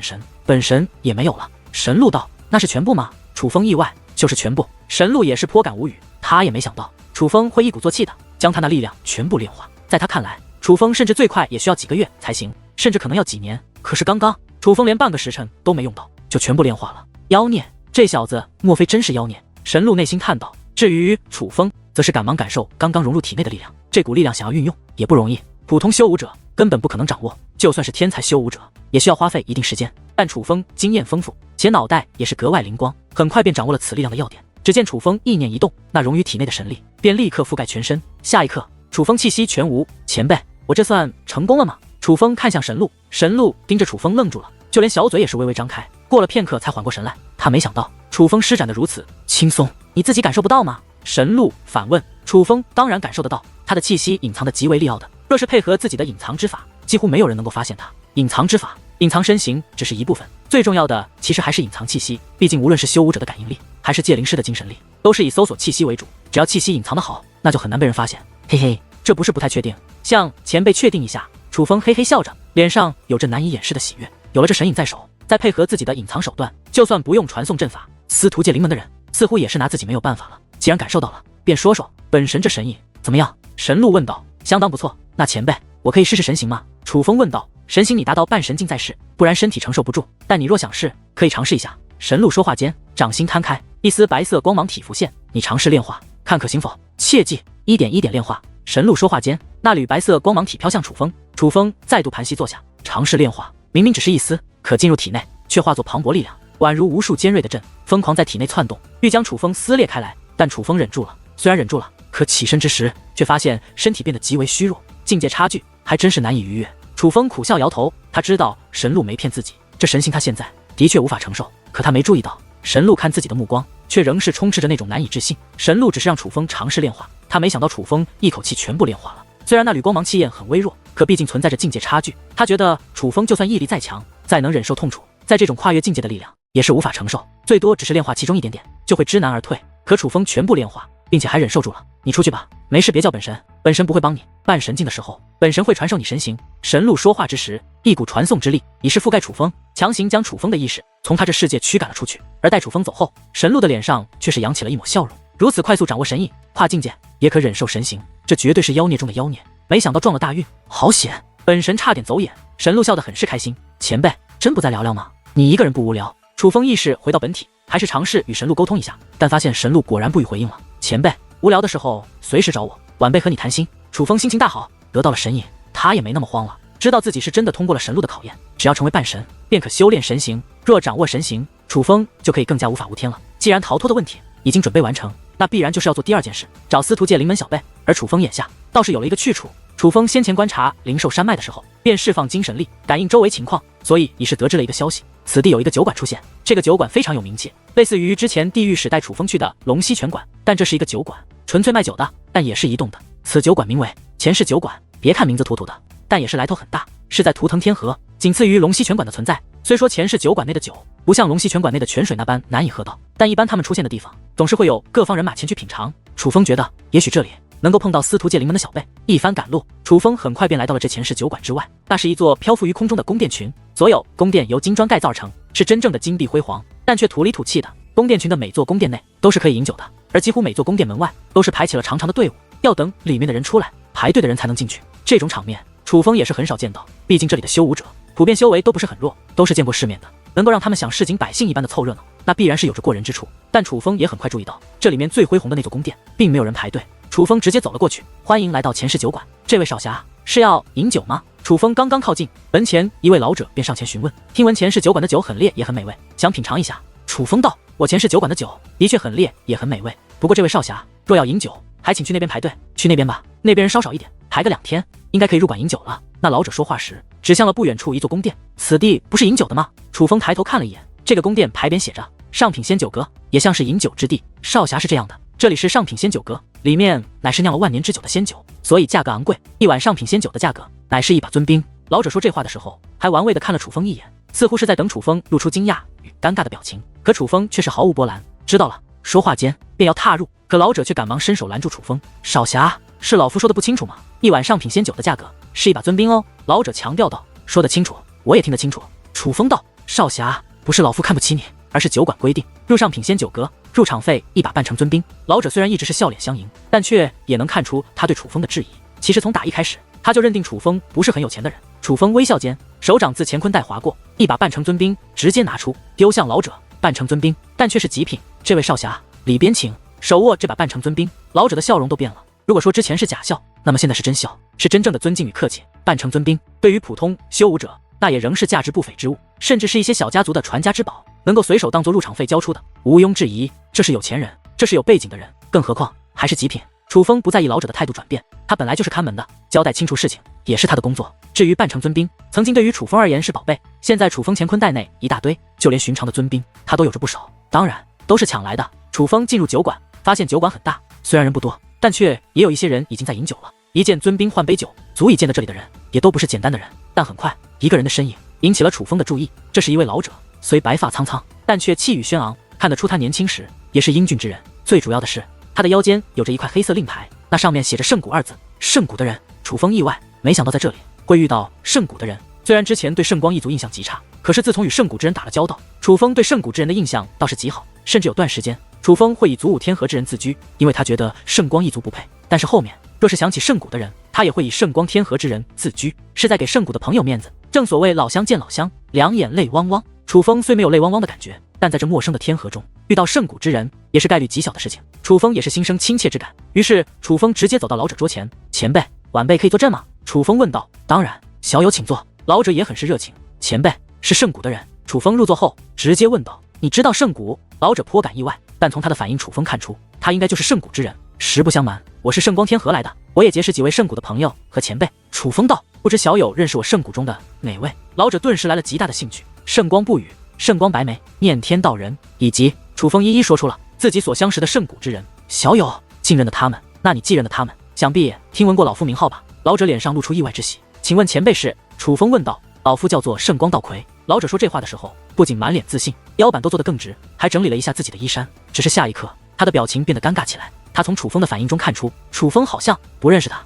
Speaker 1: 本神也没有了。神鹿道：那是全部吗？楚风意外，就是全部。神鹿也是颇感无语，他也没想到楚风会一鼓作气的将他那力量全部炼化。在他看来，楚风甚至最快也需要几个月才行，甚至可能要几年。可是刚刚楚风连半个时辰都没用到，就全部炼化了。妖孽，这小子莫非真是妖孽？神鹿内心叹道。至于楚风，则是赶忙感受刚刚融入体内的力量，这股力量想要运用也不容易，普通修武者根本不可能掌握，就算是天才修武者也需要花费一定时间。但楚风经验丰富，且脑袋也是格外灵光，很快便掌握了此力量的要点。只见楚风意念一动，那融于体内的神力便立刻覆盖全身。下一刻，楚风气息全无。前辈，我这算成功了吗？楚风看向神鹿，神鹿盯着楚风愣住了，就连小嘴也是微微张开，过了片刻才缓过神来。他没想到楚风施展的如此轻松，你自己感受不到吗？神鹿反问。楚风当然感受得到，他的气息隐藏的极为利奥的，若是配合自己的隐藏之法，几乎没有人能够发现他。隐藏之法，隐藏身形只是一部分，最重要的其实还是隐藏气息。毕竟无论是修武者的感应力，还是戒灵师的精神力，都是以搜索气息为主，只要气息隐藏的好，那就很难被人发现。嘿嘿，这不是不太确定，向前辈确定一下。楚风嘿嘿笑着，脸上有着难以掩饰的喜悦。有了这神隐在手，再配合自己的隐藏手段，就算不用传送阵法，司徒界灵门的人似乎也是拿自己没有办法了。既然感受到了，便说说本神这神隐怎么样？神鹿问道。相当不错。那前辈，我可以试试神形吗？楚风问道。神形你达到半神境再试，不然身体承受不住。但你若想试，可以尝试一下。神鹿说话间，掌心摊开，一丝白色光芒体浮现。你尝试炼化，看可行否？切记一点一点炼化。神鹿说话间，那缕白色光芒体飘向楚风。楚风再度盘膝坐下，尝试炼化。明明只是一丝，可进入体内，却化作磅礴力量，宛如无数尖锐的针，疯狂在体内窜动，欲将楚风撕裂开来。但楚风忍住了，虽然忍住了，可起身之时，却发现身体变得极为虚弱，境界差距还真是难以逾越。楚风苦笑摇头，他知道神鹿没骗自己，这神形他现在的确无法承受，可他没注意到神鹿看自己的目光却仍是充斥着那种难以置信。神鹿只是让楚风尝试炼化，他没想到楚风一口气全部炼化了。虽然那缕光芒气焰很微弱，可毕竟存在着境界差距，他觉得楚风就算毅力再强，再能忍受痛楚，在这种跨越境界的力量也是无法承受，最多只是炼化其中一点点就会知难而退。可楚风全部炼化，并且还忍受住了。你出去吧，没事别叫本神，本神不会帮你。半神境的时候，本神会传授你神形。神鹿说话之时，一股传送之力已是覆盖楚风，强行将楚风的意识从他这世界驱赶了出去。而待楚风走后，神鹿的脸上却是扬起了一抹笑容。如此快速掌握神印，跨境界也可忍受神形，这绝对是妖孽中的妖孽。没想到撞了大运，好险！本神差点走眼。神鹿笑得很是开心。前辈，真不再聊聊吗？你一个人不无聊？楚风意识回到本体，还是尝试与神鹿沟通一下，但发现神鹿果然不予回应了。前辈，无聊的时候随时找我，晚辈和你谈心。楚风心情大好，得到了神隐，他也没那么慌了，知道自己是真的通过了神鹿的考验，只要成为半神，便可修炼神形。若掌握神形，楚风就可以更加无法无天了。既然逃脱的问题已经准备完成，那必然就是要做第二件事，找司徒界灵门小辈。而楚风眼下倒是有了一个去处。楚风先前观察灵兽山脉的时候，便释放精神力感应周围情况，所以已是得知了一个消息，此地有一个酒馆出现。这个酒馆非常有名气，类似于之前地狱使带楚风去的龙溪泉馆，但这是一个酒馆，纯粹卖酒的，但也是移动的。此酒馆名为前世酒馆，别看名字土土的，但也是来头很大，是在图腾天河，仅次于龙溪泉馆的存在。虽说前世酒馆内的酒不像龙溪泉馆内的泉水那般难以喝到，但一般他们出现的地方总是会有各方人马前去品尝。楚风觉得也许这里能够碰到司徒界灵门的小辈。一番赶路，楚风很快便来到了这前世酒馆之外。那是一座漂浮于空中的宫殿群，所有宫殿由金砖盖造而成，是真正的金碧辉煌，但却土里土气的。宫殿群的每座宫殿内都是可以饮酒的，而几乎每座宫殿门外都是排起了长长的队伍，要等里面的人出来，排队的人才能进去。这种场面，楚风也是很少见到，毕竟这里的修武者普遍修为都不是很弱，都是见过世面的，能够让他们想市井百姓一般的凑热闹，那必然是有着过人之处。但楚风也很快注意到，这里面最恢宏的那座宫殿并没有人排队。楚风直接走了过去，欢迎来到前世酒馆，这位少侠是要饮酒吗？楚风刚刚靠近，门前一位老者便上前询问，听闻前世酒馆的酒很烈也很美味，想品尝一下。楚风道，我前世酒馆的酒的确很烈也很美味，不过这位少侠若要饮酒，还请去那边排队，去那边吧，那边人稍少一点，排个2天应该可以入馆饮酒了。那老者说话时指向了不远处一座宫殿，此地不是饮酒的吗？楚风抬头看了一眼，这个宫殿牌匾写着上品仙酒阁，也像是饮酒之地。少侠是这样的，这里是上品仙酒阁，里面乃是酿了万年之久的仙酒，所以价格昂贵，一碗上品仙酒的价格乃是一把尊兵。老者说这话的时候还玩味地看了楚风一眼，似乎是在等楚风露出惊讶与尴尬的表情，可楚风却是毫无波澜。知道了。说话间便要踏入，可老者却赶忙伸手拦住楚风。少侠，是老夫说的不清楚吗？一碗上品仙酒的价格是一把尊兵哦。老者强调道。说得清楚，我也听得清楚。楚风道。少侠，不是老夫看不起你，而是酒馆规定，入上品仙酒阁，入场费一把半成尊兵。老者虽然一直是笑脸相迎，但却也能看出他对楚风的质疑。其实从打一开始，他就认定楚风不是很有钱的人。楚风微笑间，手掌自乾坤袋划过，一把半成尊兵直接拿出，丢向老者。半成尊兵，但却是极品。这位少侠，里边请。手握这把半成尊兵，老者的笑容都变了。如果说之前是假笑，那么现在是真笑，是真正的尊敬与客气。半成尊兵对于普通修武者，那也仍是价值不菲之物，甚至是一些小家族的传家之宝，能够随手当做入场费交出的，毋庸置疑，这是有钱人，这是有背景的人，更何况还是极品。楚风不在意老者的态度转变，他本来就是看门的，交代清楚事情也是他的工作。至于半成尊兵，曾经对于楚风而言是宝贝，现在楚风乾坤袋内一大堆，就连寻常的尊兵他都有着不少，当然都是抢来的。楚风进入酒馆，发现酒馆很大，虽然人不多，但却也有一些人已经在饮酒了。一见尊兵换杯酒，足以见得这里的人也都不是简单的人。但很快，一个人的身影引起了楚风的注意，这是一位老者，虽白发苍苍，但却气宇轩昂，看得出他年轻时也是英俊之人。最主要的是，他的腰间有着一块黑色令牌，那上面写着圣谷二字。圣谷的人，楚风意外，没想到在这里会遇到圣谷的人。虽然之前对圣光一族印象极差，可是自从与圣谷之人打了交道，楚风对圣谷之人的印象倒是极好，甚至有段时间楚风会以祖武天河之人自居，因为他觉得圣光一族不配。但是后面若是想起圣谷的人，他也会以圣光天河之人自居，是在给圣谷的朋友面子。正所谓老乡见老乡，两眼泪汪汪。楚风虽没有泪汪汪的感觉，但在这陌生的天河中遇到圣谷之人，也是概率极小的事情。楚风也是心生亲切之感，于是楚风直接走到老者桌前。前辈，晚辈可以坐镇吗？楚风问道。当然，小友请坐。老者也很是热情。前辈是圣谷的人。楚风入座后直接问道。你知道圣谷？老者颇感意外，但从他的反应，楚风看出他应该就是圣谷之人。实不相瞒，我是圣光天河来的，我也结识几位圣谷的朋友和前辈。楚风道。不知小友认识我圣谷中的哪位？老者顿时来了极大的兴趣。圣光不语、圣光白眉、念天道人，以及楚风一一说出了自己所相识的圣谷之人。小友竟认得他们？那你既认得他们，想必也听闻过老夫名号吧？老者脸上露出意外之喜。请问前辈是？楚风问道。老夫叫做圣光道魁。老者说这话的时候，不仅满脸自信，腰板都坐得更直，还整理了一下自己的衣衫。只是下一刻，他的表情变得尴尬起来。他从楚风的反应中看出，楚风好像不认识他。